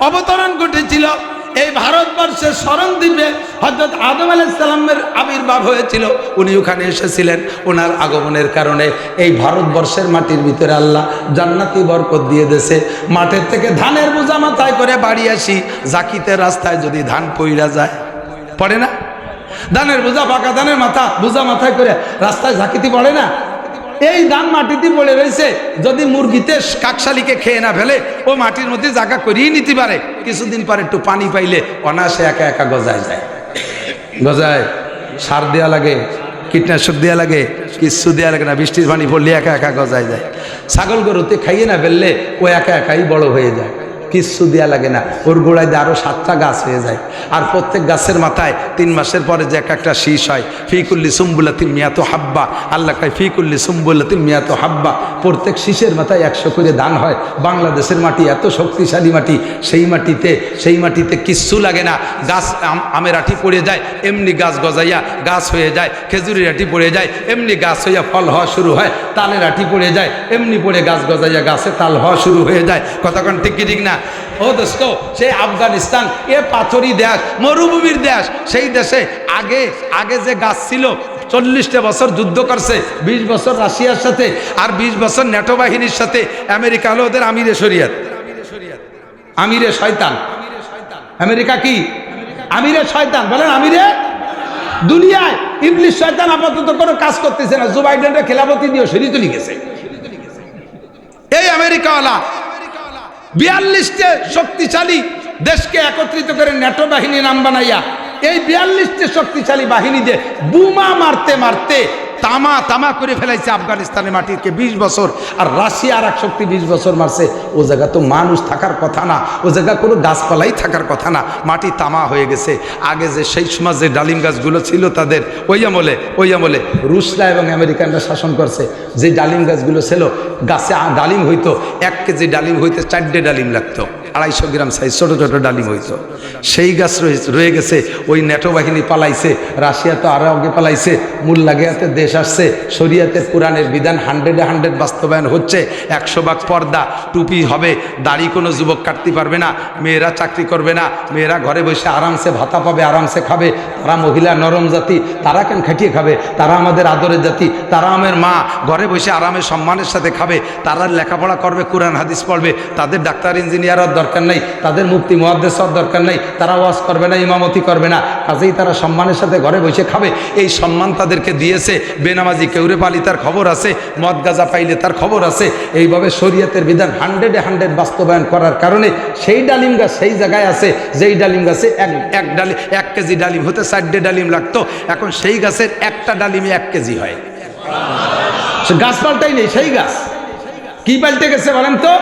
অবতরণ ঘটেছিল। এই ভারতবর্ষের শরণ দ্বীপে হযরত আদম আলাইহিস সালামের আবির্ভাব হয়েছিল। উনি ওখানে এসেছিলেন, ওনার আগমনের কারণে এই ভারতবর্ষের মাটির ভিতরে আল্লাহ জান্নাতি বরকত দিয়ে দিয়েছে। মাঠের থেকে ধানের বোঝা মাথায় করে বাড়ি আসি, জাকিতে রাস্তায় যদি ধান পইড়া যায়, পড়ে না? ধানের বোঝা, পাকা ধানের বোঝা মাথায় করে রাস্তায় ঝাঁকিতে পড়ে না? এই ধান মাটিতে পড়ে রয়েছে, যদি মুরগিতে কাকশালিকে খেয়ে না ফেলে, ও মাটির মধ্যে জায়গা করিয়ে নিতে পারে। কিছুদিন পরে একটু পানি পাইলে অনায়াসে একা একা গজায় যায়। গজায়, সার দেওয়া লাগে, কীটনাশক দেওয়া লাগে, কিচ্ছু দেওয়া লাগে না, বৃষ্টির পানি পড়লে একা একা গজায় যায়। ছাগল গরুতে খাইয়ে না ফেললে ও একা একাই বড় হয়ে যায়, কিচ্ছু দেওয়া লাগে না। ওর গোড়ায় দিয়ে আরও 7টা গাছ হয়ে যায়। আর প্রত্যেক গাছের মাথায় 3 মাসের পরে যে একটা শীষ হয়, ফিকুল্লি সুম্বুলাতিন মিয়াতু হাব্বা, আল্লাহ কয় ফিকুল্লি সুম্বুলাতিন মিয়াতু হাব্বা, প্রত্যেক শীষের মাথায় 100 করে ধান হয়। বাংলাদেশের মাটি এত শক্তিশালী মাটি, সেই মাটিতে কিচ্ছু লাগে না। গাছ আমের আঠি পড়ে যায়, এমনি গাছ গজাইয়া গাছ হয়ে যায়, খেজুরের আঠি পড়ে যায়, এমনি গাছ হইয়া ফল হওয়া শুরু হয়, তালের আঠি পড়ে যায়, এমনি পড়ে গাছ গজাইয়া গাছে তাল হওয়া শুরু হয়ে যায়। কতক্ষণ ঠিক কি ঠিক না? ও দোস্ত, সেই আফগানিস্তান এ পাথরি দেশ, মরুভূমির দেশ, সেই দেশে আগে যে গাছ ছিল 40টা বছর যুদ্ধ করছে, 20 বছর রাশিয়ার সাথে আর 20 বছর ন্যাটো বাহিনীর সাথে। আমেরিকা হলো ওদের আমিরে শরিয়ত, আমিরে শয়তান। আমেরিকা কি? আমিরে শয়তান। বলেন আমিরে দুনিয়ায়। ইবলিস শয়তান আপাতত কোনো কাজ করতেছে না, জো বাইডেনরা খেলাফতি দিয়ে সরিয়ে চলে গেছে। এই আমেরিকাওয়ালা 42টে শক্তিশালী দেশকে একত্রিত করে ন্যাটো বাহিনী নাম বানাইয়া, এই 42টে শক্তিশালী বাহিনী দিয়ে বোমা মারতে মারতে তামা তামা করে ফেলাইছে আফগানিস্তানের মাটিকে 20 বছর, আর রাশিয়া আর এক শক্তি 20 বছর মারছে। ও জায়গা তো মানুষ থাকার কথা না, ও জায়গা কোনো গাছপালাই থাকার কথা না, মাটি তামা হয়ে গেছে। আগে যে সেই সময় যে ডালিম গাছগুলো ছিল তাদের ওই আমলে রুশরা এবং আমেরিকানরা শাসন করছে, যে ডালিম গাছগুলো ছিল, গাছে ডালিম হইতো, 1 কেজি ডালিম হইতে 4টে ডালিম লাগতো, 250 গ্রাম সাইজ ছোট ছোট ডালিম হইতো। সেই গাছ রয়ে গেছে, ওই ন্যাটো বাহিনী পালাইছে, রাশিয়া তো আরো আগে পালাইছে, মুল্লাগিয়াতে দেশ আসছে, শরিয়াতে কোরআনের বিধান 100-100 বাস্তবায়ন হচ্ছে। 100 ভাগ পর্দা, টুপি হবে, দাড়ি কোনো যুবক কাটতে পারবে না, মেয়েরা চাকরি করবে না, মেয়েরা ঘরে বসে আরামসে ভাতা পাবে, আরামসে খাবে। তারা মহিলা নরম জাতি, তারা কেন খাটিয়ে খাবে? তারা আমাদের আদরের জাতি, তারা আমার মা, ঘরে বসে আরামে সম্মানের সাথে খাবে। তারা লেখাপড়া করবে, কোরআন হাদিস পড়বে, তাদের ডাক্তার ইঞ্জিনিয়ার হওয়ার দরকার নেই, তাদের মুফতি মুহাদ্দিস হওয়ার দরকার নেই, তারা ওয়াজ করবে না, ইমামতি করবে না, কাজেই তারা সম্মানের সাথে ঘরে বসে খাবে। এই সম্মান তাদেরকে দিয়েছে। বেনামাজি কেউরে পালি তার খবর আছে, মদ গাঁজা পাইলে তার খবর আছে। এইভাবে শরীয়তের বিধান 100-100 বাস্তবায়ন করার কারণে সেই ডালিম গাছ সেই জায়গায় আছে, যেই ডালিম গাছে 1 কেজি ডালিম হতে 4টে ডালিম লাগতো, এখন সেই গাছের একটা ডালিমে 1 কেজি হয়। গাছ পাল্টাই নেই, সেই গাছ কি পাল্টে গেছে বলেন তো?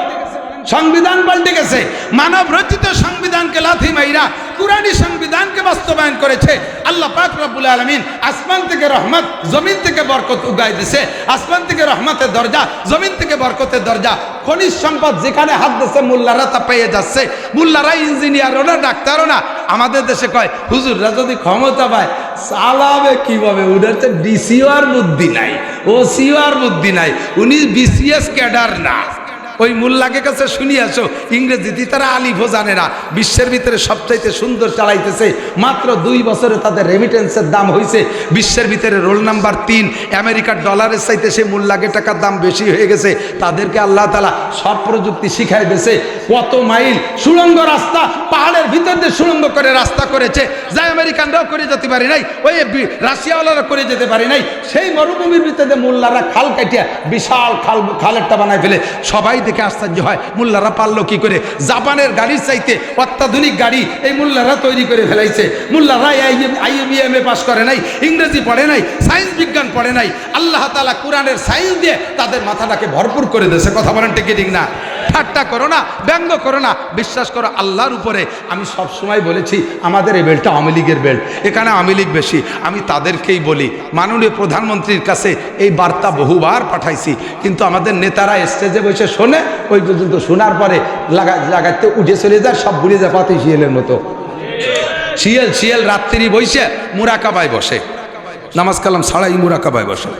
সংবিধান পাল্টে গেছে। মানব রচিত সংবিধানকে লাথি মাইরা কুরআনী সংবিধানকে বাস্তবায়ন করেছে আল্লাহ পাক রব্বুল আলামিন। আসমান থেকে রহমত, জমিন থেকে বরকত উগাই দিয়েছে। আসমান থেকে রহমতের দরজা, জমিন থেকে বরকতের দরজা। খনিজ সম্পদ যেখানে হাত দিয়েছে মোল্লারা তা পেয়ে যাচ্ছে। মোল্লারা ইঞ্জিনিয়ারও না, ডাক্তারও না। আমাদের দেশে কয় হুজুররা যদি ক্ষমতা পায় চালাবে কিভাবে? উনার তো ডিসিও আর বুদ্ধি নাই, ওসিও আর বুদ্ধি নাই, উনি বিসিএস ক্যাডার না। ওই মোল্লাকে কাছে শুনিয়াছো, ইংরেজিতে তারা আলিফও জানে না। বিশ্বের ভিতরে সবচাইতে সুন্দর চালাইতেছে। মাত্র 2 বছরে তাদের রেমিটেন্সের দাম হয়েছে বিশ্বের ভিতরে রোল নাম্বার 3। আমেরিকার ডলারের চাইতে সে মোল্লাকে টাকার দাম বেশি হয়ে গেছে। তাদেরকে আল্লাহ তাআলা সব প্রযুক্তি শিখাই দিয়েছে। কত মাইল সুড়ঙ্গ রাস্তা, পাহাড়ের ভিতর দিয়ে সুড়ঙ্গ করে রাস্তা করেছে, যা আমেরিকানরাও করে যেতে পারে নাই, ওই রাশিয়াওয়ালারা করে যেতে পারে নাই। সেই মরুভূমির ভিতরে মোল্লারা খাল কাটিয়া বিশাল খালেরটা বানায় ফেলে। সবাই দেখে আশ্চর্য হয়, মোল্লারা পারলো কি করে? জাপানের গাড়ির চাইতে অত্যাধুনিক গাড়ি এই মোল্লারা তৈরি করে ফেলাইছে। মোল্লারা IME পাস করে নাই, ইংরেজি পড়ে নাই, সায়েন্স বিজ্ঞান পড়ে নাই। আল্লাহ তাআলা কোরআনের সায়েন্স দিয়ে তাদের মাথাটাকে ভরপুর করে দিয়েছে। কথা বলেন ঠিক ঠিক না? ঠাট্টা করো না, ব্যঙ্গ করো না, বিশ্বাস করো আল্লাহর উপরে। আমি সব সময় বলেছি আমাদের এই বেল্টটা আওয়ামী লীগের বেল্ট, এখানে আওয়ামী লীগ বেশি। আমি তাদেরকেই বলি, মাননীয় প্রধানমন্ত্রীর কাছে এই বার্তা বহুবার পাঠাইছি, কিন্তু আমাদের নেতারা স্টেজে বসে শোনে, ওই পর্যন্ত শোনার পরে লাগাতে উঠে চলে যায়, সব ভুলে যায় পাতি শিয়ালের মতো। শিয়াল রাত্রি বসে মুরাকাবায় বসে, নামাজ কালাম ছাড়াই মুরাকাবায় বসে,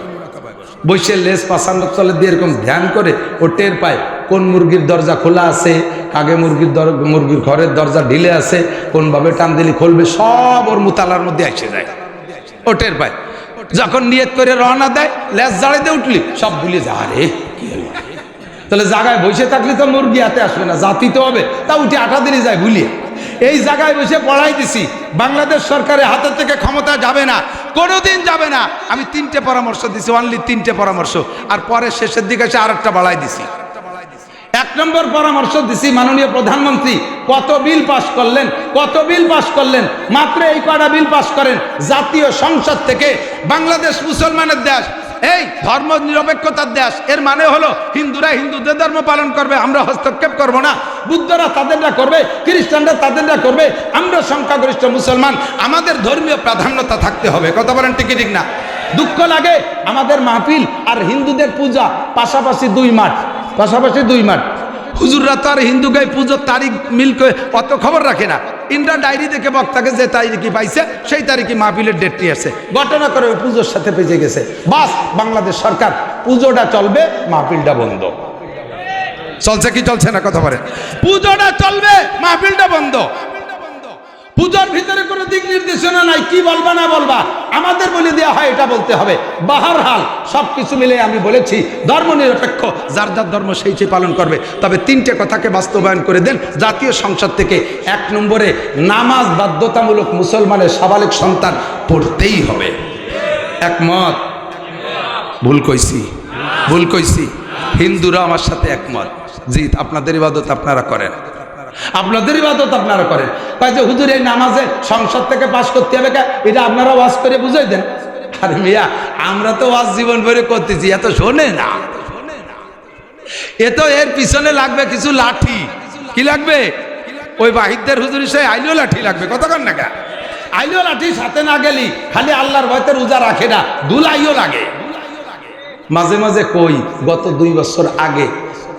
বসে লেজ পাছানোর তলে দিয়ে এরকম ধ্যান করে ও টের পায় কোন মুরগির দরজা খোলা আছে, কাগে মুরগির ঘরের দরজা ঢিলে আছে, কোনভাবে টান দিলে খুলবে, সব ওর মুতালার মধ্যে এসে যায়। ও টের পায়। যখন নিয়ত করে রওনা দেয়, লেজ জাড়াইতে উঠলি সব ভুলে যায়। আরে কি হলো? তাহলে জায়গায় বসে থাকলে তো মুরগি হাতে আসবে না, জাতিতে হবে, তা উঠে 8 দিনই যায় ভুলিয়ে। এই জায়গায় বসে পড়াই দিছি, বাংলাদেশ সরকারের হাতের থেকে ক্ষমতা যাবে না, কোনোদিন যাবে না। আমি 3টে পরামর্শ দিছি, অনলি 3টে পরামর্শ, আর পরে শেষের দিকে এসে আরেকটা বাড়াই দিছি। 1 নম্বর পরামর্শ দিছি, মাননীয় প্রধানমন্ত্রী কত বিল পাশ করলেন, মাত্র এই কটা বিল পাশ করেন। জাতীয় সংসদ থেকে বাংলাদেশ মুসলমানের দেশ, এই ধর্ম নিরপেক্ষতার দেশ, এর মানে হলো হিন্দুরা হিন্দুদের ধর্ম পালন করবে, আমরা হস্তক্ষেপ করব না। বুদ্ধরা তাদেরটা করবে, খ্রিস্টানরা তাদেরটা করবে, আমরা সংখ্যাগরিষ্ঠ মুসলমান, আমাদের ধর্মীয় প্রাধান্যতা থাকতে হবে। কথা বলেন ঠিক ঠিক না? দুঃখ লাগে আমাদের মাহফিল আর হিন্দুদের পূজা পাশাপাশি 2 মাঠ, হুজুররা তো আর হিন্দু গায়ে পুজোর তারিখ মিলকে অত খবর রাখে না। ইন্দ্রা ডায়েরি দেখে বক্তাকে যে তারিখই পাইছে সেই তারিখে মাহফিলের ডেটটি আছে, ঘটনা করে পুজোর সাথে পেঁচে গেছে। বাস, বাংলাদেশ সরকার পুজোটা চলবে, মাহফিলটা বন্ধ। চলছে কি চলছে না? কথা বলেন। পুজোটা চলবে, মাহফিলটা বন্ধ। পুজোর ভিতরে কোনো দিক নির্দেশনা নাই, কি বলবা না বলবা আমাদের বলে দেওয়া হয়, এটা বলতে হবে। বাহারহাল সবকিছু মিলে আমি বলেছি ধর্ম নিরপেক্ষ, যার যার ধর্ম সেই পালন করবে। তবে 3টে কথাকে বাস্তবায়ন করে দেন জাতীয় সংসদ থেকে। 1 নম্বরে নামাজ বাধ্যতামূলক, মুসলমানের সাবালিক সন্তান পড়তেই হবে। একমত? ভুল কইছি? হিন্দুরা আমার সাথে একমত। জি, আপনাদের ইবাদত আপনারা করেন, তাই যে হুজুর এই নামাজে সংসদ থেকে পাশ করতে হবে, এটা আপনারা ওয়াজ করে বুঝাই দেন। আরে মিয়া আমরা তো ওয়াজ জীবন ভরে করতেছি, এত শোনে না। এ তো এর পিছনে লাগবে কিছু লাঠি। কি লাগবে? ওই বাহিদদের হুজুরি সে আইলেও লাঠি লাগবে, কতক্ষণ না কা আইলেও লাঠি সাথে না গেলি খালি আল্লাহর ভয়তে রোজা রাখে না, দুলাইও লাগে। মাঝে মাঝে কই গত 2 বছর আগে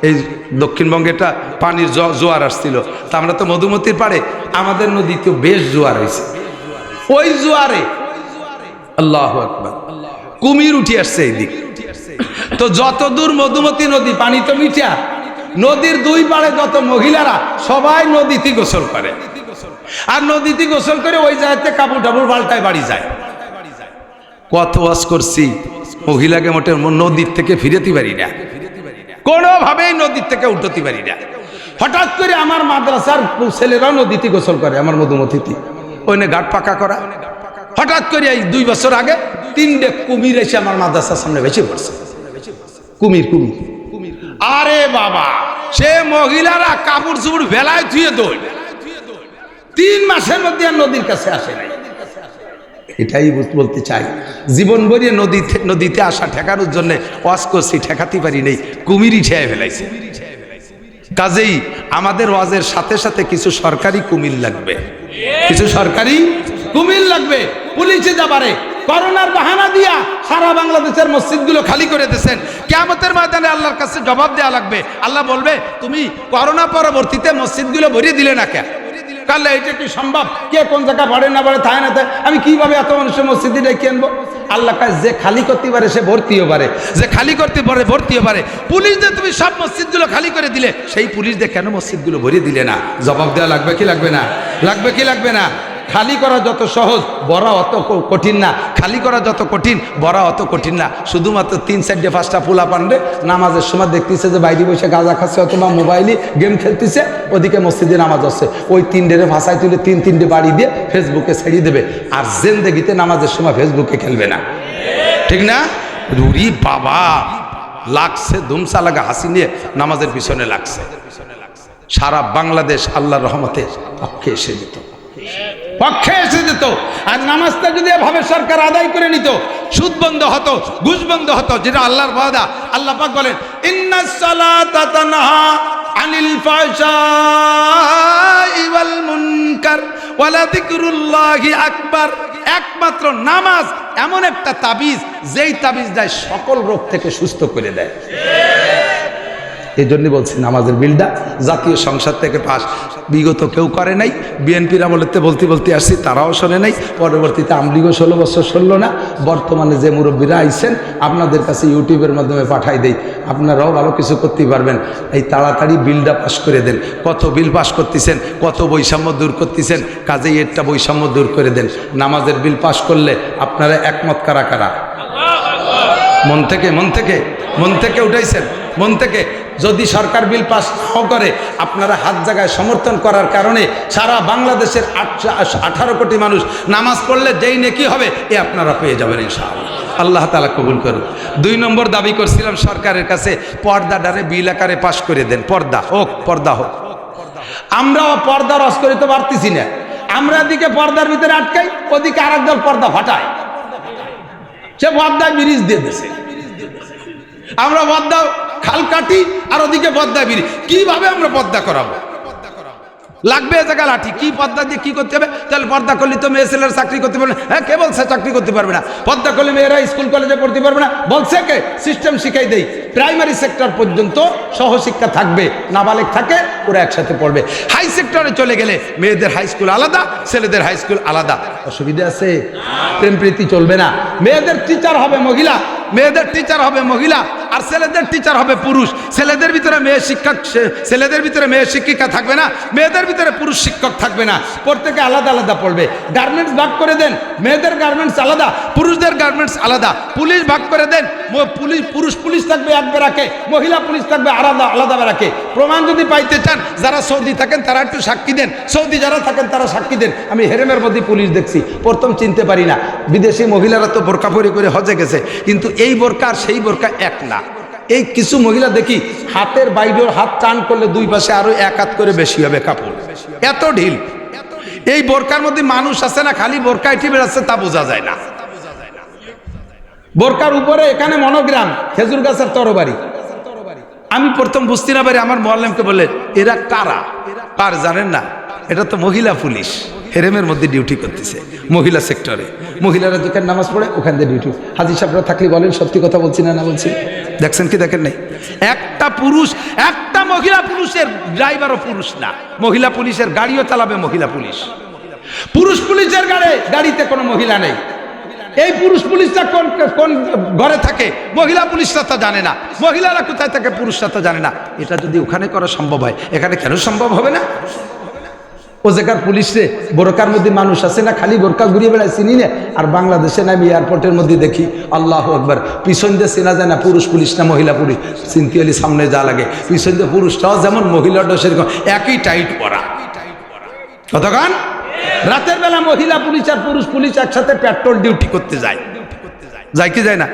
এই দক্ষিণবঙ্গে একটা পানির জোয়ার আসছিল, তা আমরা তো মধুমতির পাড়ে, আমাদের নদীতে বেশ জোয়ার হয়েছে। ওই জোয়ারে আল্লাহু আকবার কুমির উঠে আসছে এইদিক। তো যত দূর মধুমতি নদী পানি তো মিঠা, নদীর 2 পাড়ে যত মহিলারা সবাই নদীতে গোসল করে, আর নদীতে গোসল করে ওই জায়গাতে কাপড় টাপড় পাল্টায় বাড়ি যায়। কত ওয়াজ করছি, মহিলাকে মোটে নদীর থেকে ফিরেতে পারি না, কোনোভাবেই নদীর থেকে উঠতে পারি না। হঠাৎ করে আমার মাদ্রাসার ছেলেরাও নদীতে গোসল করে, আমার মধুমতিতে ওইনে ঘাট পাকা করা। হঠাৎ করে এই 2 বছর আগে 3টে কুমির এসে আমার মাদ্রাসার সামনে ভেসে পড়ছে। কুমির কুমির আরে বাবা, সে মহিলারা কাপড় চুপড় ভেলায় ধুয়ে দৌড়, 3 মাসের মধ্যে আর নদীর কাছে আসে নাই। এটাই বলতে চাই, জীবন ভরিয়ে নদীতে আসা ঠেকানোর জন্য ওয়াজ করছি, ঠেকাতে পারি নেই, কুমিরই ঠেয়ে ফেলাইছে। কাজেই আমাদের ওয়াজের সাথে সাথে কিছু সরকারি কুমির লাগবে, কিছু সরকারি কুমির লাগবে। পুলিশে যাবারে করোনার বাহানা দিয়া সারা বাংলাদেশের মসজিদগুলো খালি করে দিয়েছেন। কিয়ামতের ময়দানে আল্লাহর কাছে জবাব দেওয়া লাগবে। আল্লাহ বলবে, তুমি করোনা পরবর্তীতে মসজিদগুলো ভরিয়ে দিলে না কেন? কালে এটা কি সম্ভব? কে কোন জায়গা ভরে না ভরে থাকে না থাকে, আমি কিভাবে এত মানুষের মসজিদে ডেকে আনবো? আল্লাহ কাছে যে খালি করতে পারে সে ভর্তিও পারে, যে খালি করতে পারে ভর্তিও পারে। পুলিশ দিয়ে তুমি সব মসজিদগুলো খালি করে দিলে, সেই পুলিশ দিয়ে কেন মসজিদগুলো ভরিয়ে দিলে না? জবাব দেওয়া লাগবে কি লাগবে না? লাগবে কি লাগবে না? খালি করা যত সহজ, বড় অত কঠিন না। খালি করা যত কঠিন, বড় অত কঠিন না। শুধুমাত্র 3-4-5টা পোলা পান্ডে নামাজের সময় দেখতেছে যে বাইরে বসে গাঁজা খাচ্ছে অথবা মোবাইলে গেম খেলতেছে, ওদিকে মসজিদে নামাজ হচ্ছে। ওই 3ডেরে ভাষায় তুলে 3-3টে বাড়ি দিয়ে ফেসবুকে ছেড়িয়ে দেবে, আর জিন্দেগিতে নামাজের সময় ফেসবুকে খেলবে না, ঠিক না? রুরি বাবা লাগছে, ধুমসা লাগা হাসি নিয়ে নামাজের পিছনে লাগছে। সারা বাংলাদেশ আল্লাহর রহমতে পক্ষে এসে যেত, পক্ষে এসে যেত। আর নামাজটা যদি এভাবে সরকার আদায় করে নিত, সুদ বন্ধ হতো, ঘুষ বন্ধ হতো, যেটা আল্লাহর ওয়াদা। আল্লাহ পাক বলেন, ইন্নাস সালাতা তানহা আনিল ফাহশাই ওয়াল মুনকার ওয়ালা যিকরুল্লাহি আকবার। একমাত্র নামাজ এমন একটা তাবিজ, যেই তাবিজ দেয় সকল রোগ থেকে সুস্থ করে দেয়। এই জন্য বলছি নামাজের বিলটা জাতীয় সংসদ থেকে পাস বিগত কেউ করে নাই। বিএনপির আমলেতে বলতে বলতে আসছি, তারাও শোনে নাই। পরবর্তীতে আমলিগও 16 বছর শুনল না। বর্তমানে যে মুরব্বীরা আইছেন, আপনাদের কাছে ইউটিউবের মাধ্যমে পাঠাই দেই, আপনারাও ভালো কিছু করতে পারবেন। এই তাড়াতাড়ি বিলটা পাস করে দেন। কত বিল পাস করতেছেন, কত বৈষম্য দূর করতেছেন, কাজেই একটা বৈষম্য দূর করে দেন। নামাজের বিল পাস করলে আপনারা একমত কারা কারা? মন থেকে মন থেকে মন থেকে উঠাইছেন, মন থেকে। যদি সরকার বিল পাস নাও করে, আপনারা হাত জায়গায় সমর্থন করার কারণে সারা বাংলাদেশের 18 কোটি মানুষ নামাজ পড়লে যেই নেকি হবে, এ আপনারা পেয়ে যাবেন ইনশাআল্লাহ। আল্লাহ তাআলা কবুল করুন। 2 নম্বর দাবি করছিলাম সরকারের কাছে, পর্দাটারে বিল আকারে পাস করে দেন। পর্দা হোক, পর্দা হোক। আমরাও পর্দা রস করে তো পারতেছি না। আমরা এদিকে পর্দার ভিতরে আটকাই, ওদিকে আরেক দল পর্দা ফাটায়, সে পর্দায় ব্রিজ দিয়ে দিয়েছে। আমরা পর্দা খাল কাটি, আর ওদিকে পর্দা বিড়ি। কিভাবে আমরা পর্দা করাবো? লাগবে এ জায়গা লাঠি। কি পর্দা দিয়ে কি করতে হবে? তাহলে পর্দা করলে তো মেয়ে ছেলেরা চাকরি করতে পারবে না। হ্যাঁ, কে বলছে চাকরি করতে পারবে না? পর্দা করলে মেয়েরা স্কুল কলেজে পড়তে পারবে না বলছে কে? সিস্টেম শিখাই দেই, প্রাইমারি সেক্টর পর্যন্ত সহশিক্ষা থাকবে, নাবালেগ থাকে, ওরা একসাথে পড়বে। হাই সেক্টরে চলে গেলে মেয়েদের হাই স্কুল আলাদা, ছেলেদের হাই স্কুল আলাদা। অসুবিধা আছে? প্রেম প্রীতি চলবে না। মেয়েদের টিচার হবে মহিলা, মেয়েদের টিচার হবে মহিলা, আর ছেলেদের টিচার হবে পুরুষ। ছেলেদের ভিতরে মেয়ে শিক্ষক, ছেলেদের ভিতরে মেয়ে শিক্ষিকা থাকবে না, মেয়েদের ভিতরে পুরুষ শিক্ষক থাকবে না। প্রত্যেকে আলাদা আলাদা পড়বে। গার্মেন্টস ভাগ করে দেন, মেয়েদের গার্মেন্টস আলাদা, পুরুষদের গার্মেন্টস আলাদা। পুলিশ ভাগ করে দেন, পুরুষ পুলিশ থাকবে এক বেরাকে, মহিলা পুলিশ থাকবে আলাদা আলাদা বেরাকে। প্রমাণ যদি পাইতে চান, যারা সৌদি থাকেন তারা একটু সাক্ষী দেন, সৌদি যারা থাকেন তারা সাক্ষী দেন। আমি হেরেমের মধ্যে পুলিশ দেখছি, প্রথম চিনতে পারি না। বিদেশি মহিলারা তো বোরকা পরে করে হজে গেছে, কিন্তু এই বোরকা আর সেই বোরকা এক না। এই কিছু মহিলা দেখি হাতের বাইরের হাত টান করলে 2 পাশে আরো 1 হাত করে বেশি হবে কাপড়, এত ঢিল। এই বোরকার মধ্যে মানুষ আছে না, খালি বোরকা এটি বেড়াচ্ছে তা বোঝা যায় না। বোরকার উপরে এখানে মনোগ্রাম, খেজুর গাছের তরবারি। আমি প্রথম বুঝতে না পারি, আমার মোয়াল্লেমকে বললেন এরা কারা? কার জানেন না? এটা তো মহিলা পুলিশ, হেরেমের মধ্যে ডিউটি করতেছে, মহিলা সেক্টরে। মহিলারা যেখানে নামাজ পড়ে ওখান দিয়ে ডিউটি। হাজি সাহেবরা থাকলে বলেন সত্যি কথা বলছি না বলছি? দেখছেন কি দেখেন নাই? একটা পুরুষ, একটা মহিলা পুলিশের ড্রাইভারও পুরুষ না, মহিলা পুলিশের গাড়িও চালাবে মহিলা পুলিশ। পুরুষ পুলিশের গাড়িতে কোনো মহিলা নেই। এই পুরুষ পুলিশরা কোন কোন ঘরে থাকে, মহিলা পুলিশরা তা জানে না। মহিলারা কোথায় থাকে, পুরুষরা তা জানে না। এটা যদি ওখানে করা সম্ভব হয়, এখানে কেন সম্ভব হবে না? ও জায়গার পুলিশে বোরকার মধ্যে মানুষ আছে না, খালি বোরকা ঘুরিয়ে বেড়ায়, চিনি না। আর বাংলাদেশে নামি এয়ারপোর্টের মধ্যে দেখি আল্লাহু আকবার, পিছন দিয়ে চেনা যায় না পুরুষ পুলিশ না মহিলা পুলিশ। চিনতে হলে সামনে যা লাগে, পিছন দিয়ে পুরুষটাও যেমন মহিলাটাও সেরকম একই টাইট পরা। কতক্ষণ রাতের বেলা মহিলা পুলিশ আর পুরুষ পুলিশ একসাথে পেট্রোল ডিউটি করতে যায়, যায় কি যায় না?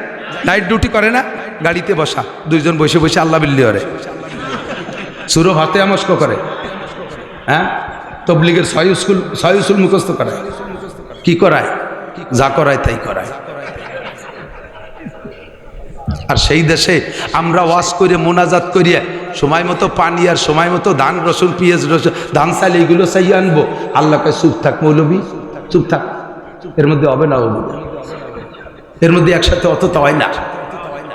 নাইট ডিউটি করে না, গাড়িতে বসা দুইজন বসে বসে আল্লাহ বিল্লি করে, সুরো ভাতে আমস্ক করে, হ্যাঁ, তবলিগের ছয় উসুল মুখস্থ করায়। কি করায়? যা করায় তাই করায়। আর সেই দেশে আমরা ওয়াজ করে মোনাজাত করিয়ে সময় মতো পানি আর সময় মতো ধান রসুন পেঁয়াজ রসুন ধান চাইলে এগুলো চাইয়ে আনবো। আল্লাহকে চুপ থাক মৌলবী, চুপ থাক, এর মধ্যে হবে না, এর মধ্যে একসাথে অত তো হয় না।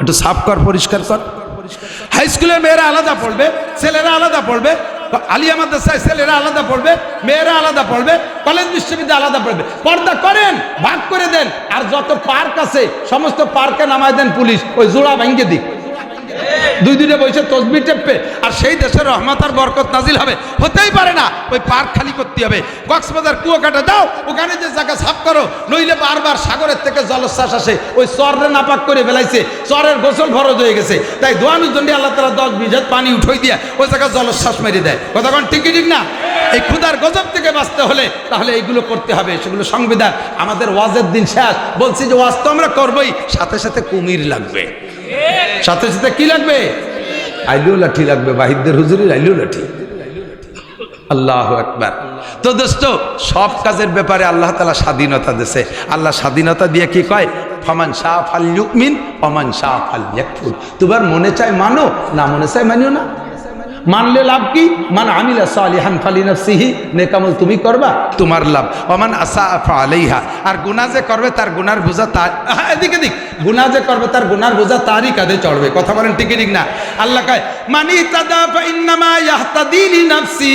একটু সাফ কর, পরিষ্কার কর। হাই স্কুলের মেয়েরা আলাদা পড়বে, ছেলেরা আলাদা পড়বে। আলিয়া মাদ্রাসায় ছেলেরা আলাদা পড়বে, মেয়েরা আলাদা পড়বে, কলেজ বিশ্ববিদ্যালয় আলাদা পড়বে। পর্দা করেন, ভাগ করে দেন। আর যত পার্ক আছে সমস্ত পার্কে নামায় দেন পুলিশ, ওই জোড়া ভেঙ্গে দিক, দুই দুইটা বসে তসবিহ টেপবে। আর সেই দেশের রহমত আর বরকত নাজিল হবে? হতেই পারে না। ওই পার্ক খালি করতে হবে। কক্সবাজার কুয়াকাটা যাও, ওখানে যে জায়গা সাফ করো, নইলে বারবার সাগরের থেকে জলোচ্ছ্বাস আসে, ওই চরে নাপাক করে ফেলাইছে, চরের গোসল ফরজ হয়ে গেছে। তাই দোয়ানোর জন্য আল্লাহ তাআলা 10-20 হাত পানি উঠাই দিয়া ওই জায়গা জলোচ্ছ্বাস মেরে দেয়। কতক্ষণ ঠিক না? এই ক্ষুধার গজব থেকে বাঁচতে হলে তাহলে এইগুলো করতে হবে, সেগুলো সংবিধান। আমাদের ওয়াজের দিন শেষ, বলছি যে ওয়াজ তো আমরা করবোই, সাথে সাথে কুমির লাগবে, সাথে সাথে কি লাগবে? আইলিও লাঠি লাগবে, বাহিরদের হুজুরের আইলিও লাঠি। আল্লাহু আকবার। তো দোস্ত, সব কাজের ব্যাপারে আল্লাহ তাআলা স্বাধীনতা দিয়েছে। আল্লাহ স্বাধীনতা দিয়ে কি কয়? ফামান শাআ ফালইউমিন ওয়ামান শাআ ফালইয়াকফুর। তোমার মনে চায় মানো, না মনে চায় মানিও না। মানলে লাভ কি? মান আমিলা সালিহান ফালিনাফসিহি, নেক আমল তুমি করবা, তোমার লাভ। ওমান আসা ফালাইহা, আর গুনাহ যে করবে তার গুনার বোঝা তার, এদিকে দিক, গুনাহ যে করবে তার গুনার বোঝা তারই কাঁধে চড়বে। কথা বলেন ঠিক ঠিক না? আল্লাহ কয় মানি তাদা ফা ইন্নামা ইয়াহতাদি লিনাফসি।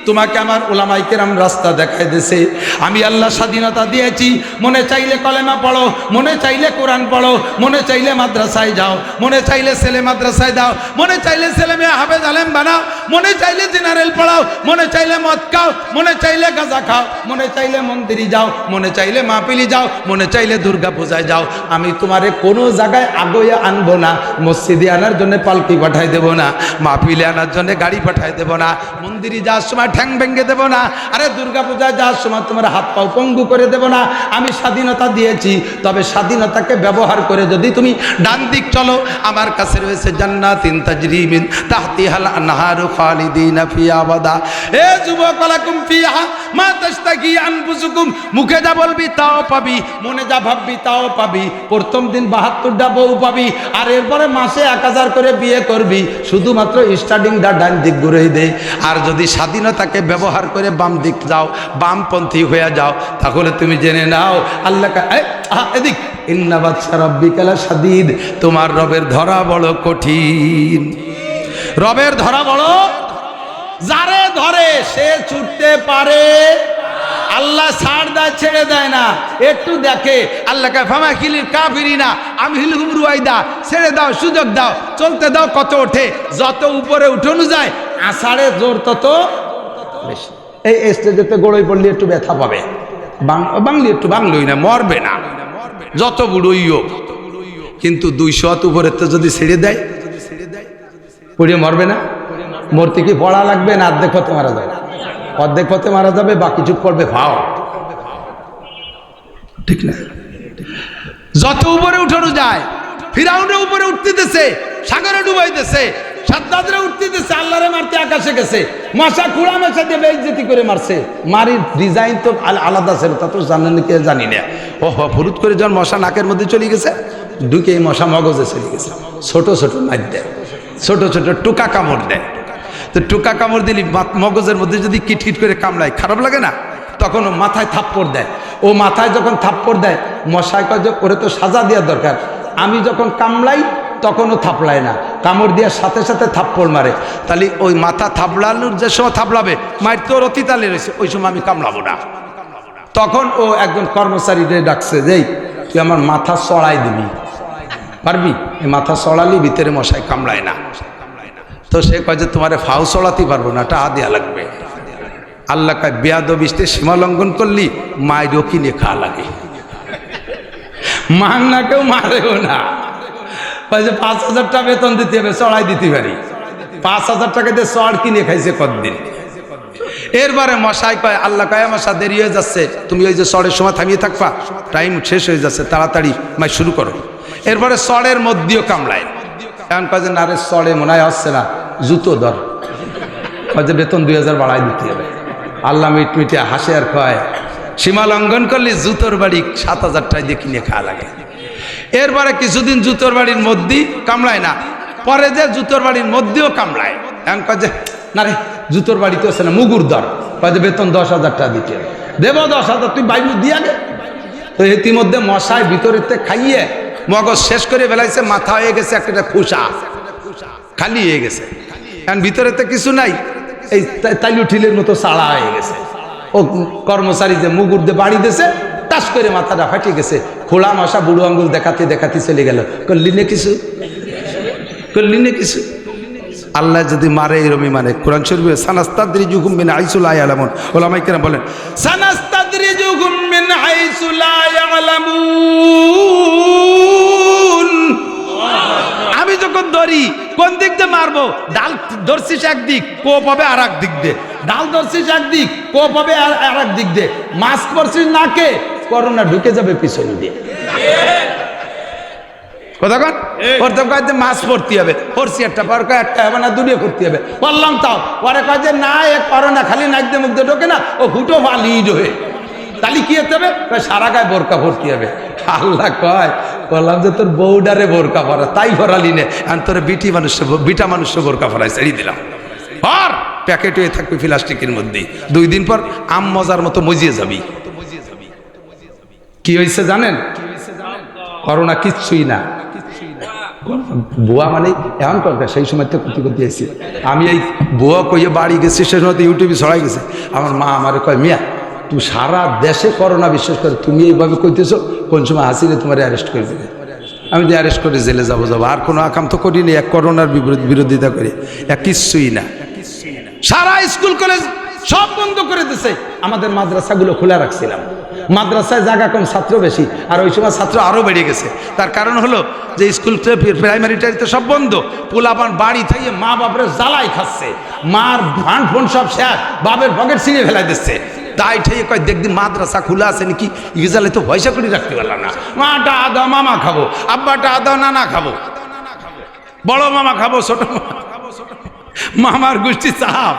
তোমাকে আমার উলামায়ে কেরাম রাস্তা দেখায় দিয়েছে। আমি আল্লাহ স্বাধীনতা দিয়েছি। মনে চাইলে কলেমা পড়ো, মনে চাইলে কোরআন পড়ো, মনে চাইলে মাদ্রাসায় যাও, মনে চাইলে ছেলে মাদ্রাসায় দাও, মনে চাইলে ছেলে মেয়ে হাফেজ আলেম বানাও, মনে চাইলে জেনারেল পড়াও, মনে চাইলে মদ খাও, মনে চাইলে গাঁজা খাও, মনে চাইলে মন্দিরে যাও, মনে চাইলে মাহফিলি যাও, মনে চাইলে দুর্গা পূজায় যাও। আমি তোমারে কোনো জায়গায় আগয়ে আনবো না। মসজিদে আনার জন্য পালকি পাঠাই দেবো না, মাহফিলে আনার জন্য গাড়ি পাঠাই দেবো না, মন্দিরে যাওয়ার সময় ঠ্যাং ভেঙে দেবো না, আরে দুর্গা পূজায় যাওয়ার সময় তোমার হাত পাও পঙ্গু করে দেবো না। আমি স্বাধীনতা দিয়েছি, তবে স্বাধীনতাকে ব্যবহার করে যদি তুমি ডান দিক চলো, আমার কাছে রয়েছে জান্নাতিন তাজরি মিন তাহতিহাল আনহারু খালিদিনা ফিহা আবাদা। এ যুবক লাকুম ফিহা মা তাশতাকি আনফুসুকুম। মুখে যা বলবি তাও পাবি, মনে যা ভাববি তাও পাবি। প্রথম দিন 72টা বউ পাবি, আর এরপরে মাসে 1000 করে বিয়ে করবি। শুধুমাত্র স্টার্টিং দা ডান দিক ঘুরেই দে। আর যদি স্বাধীনতাকে ব্যবহার করে বাম দিক যাও, বামপন্থী হয়ে যাও, তাহলে তুমি জেনে নাও আল্লাহ এদিক ইন্না বাদশা রাব্বিকা লাশাদীদ। তোমার রবের ধরা বড় কঠিন, রবের ধরা বড়। যারে ধরে সে ছুটতে পারে, আল্লাহ ছাড় দেয়, ছেড়ে দেয় না। একটু দেখে আল্লাহকে ফামাকিলিল কাফিরিনা আমহিলহুম রুয়াইদা, ছেড়ে দাও, সুযোগ দাও, চলতে দাও। কত ওঠে, যত উপরে উঠানো যায় আষাঢ়ে জোর তত বেশি। এই স্টেজেতে গড়ই পড়লে একটু ব্যথা পাবে, বাংলি একটু বাংলই না, মরবে না যত বুড়োই হোক। কিন্তু 200 উপরে তো যদি ছেড়ে দেয়, পড়ে মরবে না? মরতে কি পড়া লাগবে না অর্ধেক পথে মারা যাবে? অর্ধেক পথে মারা যাবে, বাকি চুপ করবে ভাও, ঠিক না? যত উপরে উঠানো যায়, ফিরাউনের উপরে উঠতে দিতেছে, সাগরে ডুবাইতেছে, সাদ্দাদরে উঠতে দিচ্ছে, আল্লাহরে মারতে আকাশে গেছে, মশা কুড়া মশা দিয়ে বেইজ্জতি করে মারছে। মারির ডিজাইন তো আলাদা ছিল, তা তো জানেন কে জানি না। ও হলুদ করে যখন মশা নাকের মধ্যে চলে গেছে, ঢুকে এই মশা মগজে চলে গেছে, ছোট ছোট মার দেয়, ছোট ছোট টুকা কামড় দেয়। তো টুকা কামড় দিলি মগজের মধ্যে যদি কিটকিট করে কামড়ায় খারাপ লাগে না? তখন ও মাথায় থাপ্পড় দেয়। ও মাথায় যখন থাপ্পড় দেয়, মশাই কয় যে ওরে তো সাজা দেওয়ার দরকার। আমি যখন কামড়াই তখনও থাপড়ায় না, কামড় দেওয়ার সাথে সাথে থাপ্পড় মারে। তাহলে ওই মাথা থাপড়ানোর যে সময় থাপড়াবে, মায়ের তোর অতিতালে রয়েছে, ওই সময় আমি কামড়াবো না। তখন ও একজন কর্মচারীদের ডাকছে, যেই তুই আমার মাথা চড়াই দিবি, পারবি? এই মাথা চড়ালি ভিতরে মশাই কামড়ায় না। তো সে কয় যে তোমারে ফাউ চড়াতে পারবো না, টাকা দেওয়া লাগবে। আল্লাহ কয় বেয়াদবিতে সীমা লঙ্ঘন করলি মায়েরও কিনে খাওয়া লাগে। মার না কেউ মারেও না। 5,000 টাকা বেতন দিতে হবে, চড়াই দিতে পারি। 5,000 টাকা দিয়ে চড় কিনে খাইছে কতদিন। এরবারে মশাই কয়, আল্লাহ কয় মশা দেরি হয়ে যাচ্ছে, তুমি ওই যে চড়ের সময় থামিয়ে থাকবা, টাইম শেষ হয়ে যাচ্ছে, তাড়াতাড়ি মাই শুরু করো। এরপরে চড়ের মধ্যেও কামড়ায়। এখন কয় যে না রে, চড়ে মনে হয় আসছে না, জুতো ধর। কয় যে বেতন 2,000 বাড়াই দিতে হবে। আল্লাহ মিটমিটে হাসে আর কয়, সীমা লঙ্ঘন করলে জুতোর বাড়ি 7,000 টাকা দিয়ে কিনে খাওয়া লাগে। এরপরে কিছুদিন জুতোর বাড়ির মধ্যেই কামড়ায় না, পরে যে জুতোর বাড়ির মধ্যেও কামড়ায়। এখন কয় যে না রে, জুতোর বাড়িতে আছে না, মুগুর দর। কয় যে বেতন 10,000 টাকা দিতে হবে। দেবো 10,000, তুই বাইবু দিয়ে গে। তো ইতিমধ্যে মশায় ভিতরেতে খাইয়ে মগজ শেষ করে ফেলাইছে, মাথা হয়ে গেছে একটা খুশা, খালি হয়ে গেছে। এখন ভিতরেতে কিছু নাই, এই তাইলু ঠিলের মতো চাড়া হয়ে গেছে। ও কর্মচারী যে মুগুর দিয়ে বাড়ি দিয়েছে, টাস করে মাথাটা ফাটিয়ে গেছে। খোলা মশা বুড়ো আঙ্গুল দেখাতে দেখাতে চলে গেল। করলি না কিছু, করলি না কিছু। আল্লাহ যদি মারে এরমি মানে কোরআন শরীফে সানাস্তাদরিজুহুম মিন হাইসু লা ইয়ালামুন, ওলামায়ে কেরাম বলেন সানাস্তাদরিজুহুম মিন হাইসু লা ইয়ালামুন। আমি যখন ধরি কোন দিক দিয়ে মারবো, ডাল ধরছিস একদিক, কোপ হবে আর এক দিক দিয়ে, ডাল ধরছিস একদিক, কোপ হবে আর এক দিক দিয়ে, মাস্ক পরছিস নাকে, করোনা ঢুকে যাবে পিছন দিয়ে। কথা কন, প্রথম কয় যে মাস্ক পরতে হবে, পরছি একটা, পর কয় একটা হবে না, দুটো করতে হবে, বললাম তাও। পরে কয় যে না, এ করোনা খালি নাক দিয়ে মুখ দিয়ে ঢোকে না, ও হুটো বা লিড হয়ে, তাহলে কি হতে হবে, সারা গায়ে বোরকা ভর্তি হবে। আল্লাহ কয়, বললাম যে তোর বউডারে বোরকা পরা, তাই ভরালি নে, আর তোর বিটা মানুষের বোরকা পরাই ছেড়ে দিলাম। আর প্যাকেট হয়ে থাকবে প্লাস্টিকের মধ্যেই, 2 দিন পর আম মজার মতো মজিয়ে যাবি। কি হয়েছে জানেন? করোনা কিচ্ছুই না, বুয়া মানে এমন করবে। সেই সময় তো ক্ষতি করতে এসেছি আমি, এই বুয়া কইয়ে বাড়ি গেছি, সে সময় তো ইউটিউবে ছড়াই গেছে। আমার মা আমারে কয়, মিয়া তুই সারা দেশে করোনা বিশ্বাস করে, তুমি এইভাবে কইতেছো, কোন সময় হাসিলে তোমার অ্যারেস্ট করে দেবে। আমি যে অ্যারেস্ট করে জেলে যাবো, আর কোনো আকাম তো করিনি, এক করোনার বিরোধিতা করে, এক কিচ্ছুই না। সারা স্কুল কলেজ সব বন্ধ করে দিছে। আমাদের মাদ্রাসাগুলো খোলা রাখছিলাম, মাদ্রাসায় জায়গা কম, ছাত্র বেশি, আর ওই সময় ছাত্র আরও বেড়ে গেছে। তার কারণ হলো যে স্কুল প্রাইমারিটারিতে সব বন্ধ, পোলাপান বাড়ি থেকে মা বাপরে জ্বালাই খাচ্ছে, মার ফান্ড ফোন সব শেয়ার, বাপের পকেট ছিঁড়ে ফেলাই দিচ্ছে। তাই ঠিক কয়, দেখদিন মাদ্রাসা খোলা আছে নাকি, ইজালে তো পয়সা করে রাখতে পারলাম না। মাটা আদা মামা খাবো, আব্বাটা আদা নানা খাবো, বড় মামা খাবো, ছোট মামার গোষ্ঠী চাপ,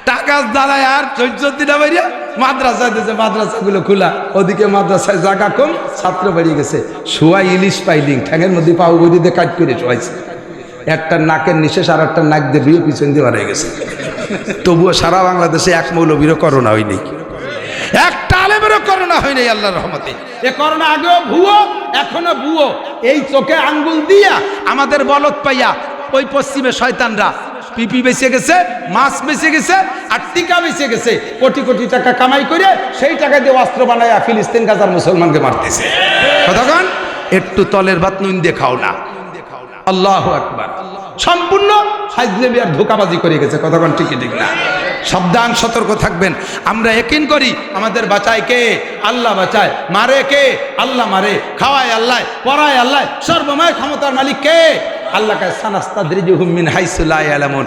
টাকা দাঁড়ায় আর 14 দিনা বাইরে মাদ্রাসায় দিয়েছে, মাদ্রাসাগুলো খোলা, ওদিকে মাদ্রাসায় জায়গা কম, ছাত্র বেরিয়ে গেছে। শোয়াই ইলিশ পাইলিং ঠ্যাঙের মধ্যে পাও বই দিয়ে কাজ করে শোয়াইছে, একটা নাকের নিশেষ আর একটা নাক দিয়ে বিয়ে পিছন দিয়ে মারা গেছে। তবুও সারা বাংলাদেশে এক মৌলবীরও করোনা হয়নি, একটা আলেমেরও করোনা হয়নি আল্লাহর রহমতে। এ করোনা আগেও ভুয়ো, এখনো ভুয়ো। এই চোখে আঙ্গুল দিয়া আমাদের বলদ পাইয়া ওই পশ্চিমে শয়তানরা পিপি বেঁচে গেছে, মাছ বেঁচে গেছে, আর টিকা বেঁচে গেছে, কোটি কোটি টাকা কামাই করে সেই টাকা দিয়ে অস্ত্র বানায় ফিলিস্তিন গাজার মুসলমানকে মারতেছে। কতক্ষণ একটু তলের ভাত নুন দিয়ে খাও না। আল্লাহু আকবার। সম্পূর্ণ হাজলেবি আর ধোকাবাজি করে গেছে। কতক্ষণ ঠিকই ঠিক না? সাবধান, সতর্ক থাকবেন। আমরা ইয়াকিন করি আমাদের বাঁচায় কে? আল্লাহ বাঁচায়। মারে কে? আল্লাহ মারে। খাওয়ায় আল্লাহ, পড়ায় আল্লাহ, সর্বময় ক্ষমতার মালিক কে? আল্লাহ। সানাস্তাদরিজুহুম মিন হাইসু লা ইয়ালামুন।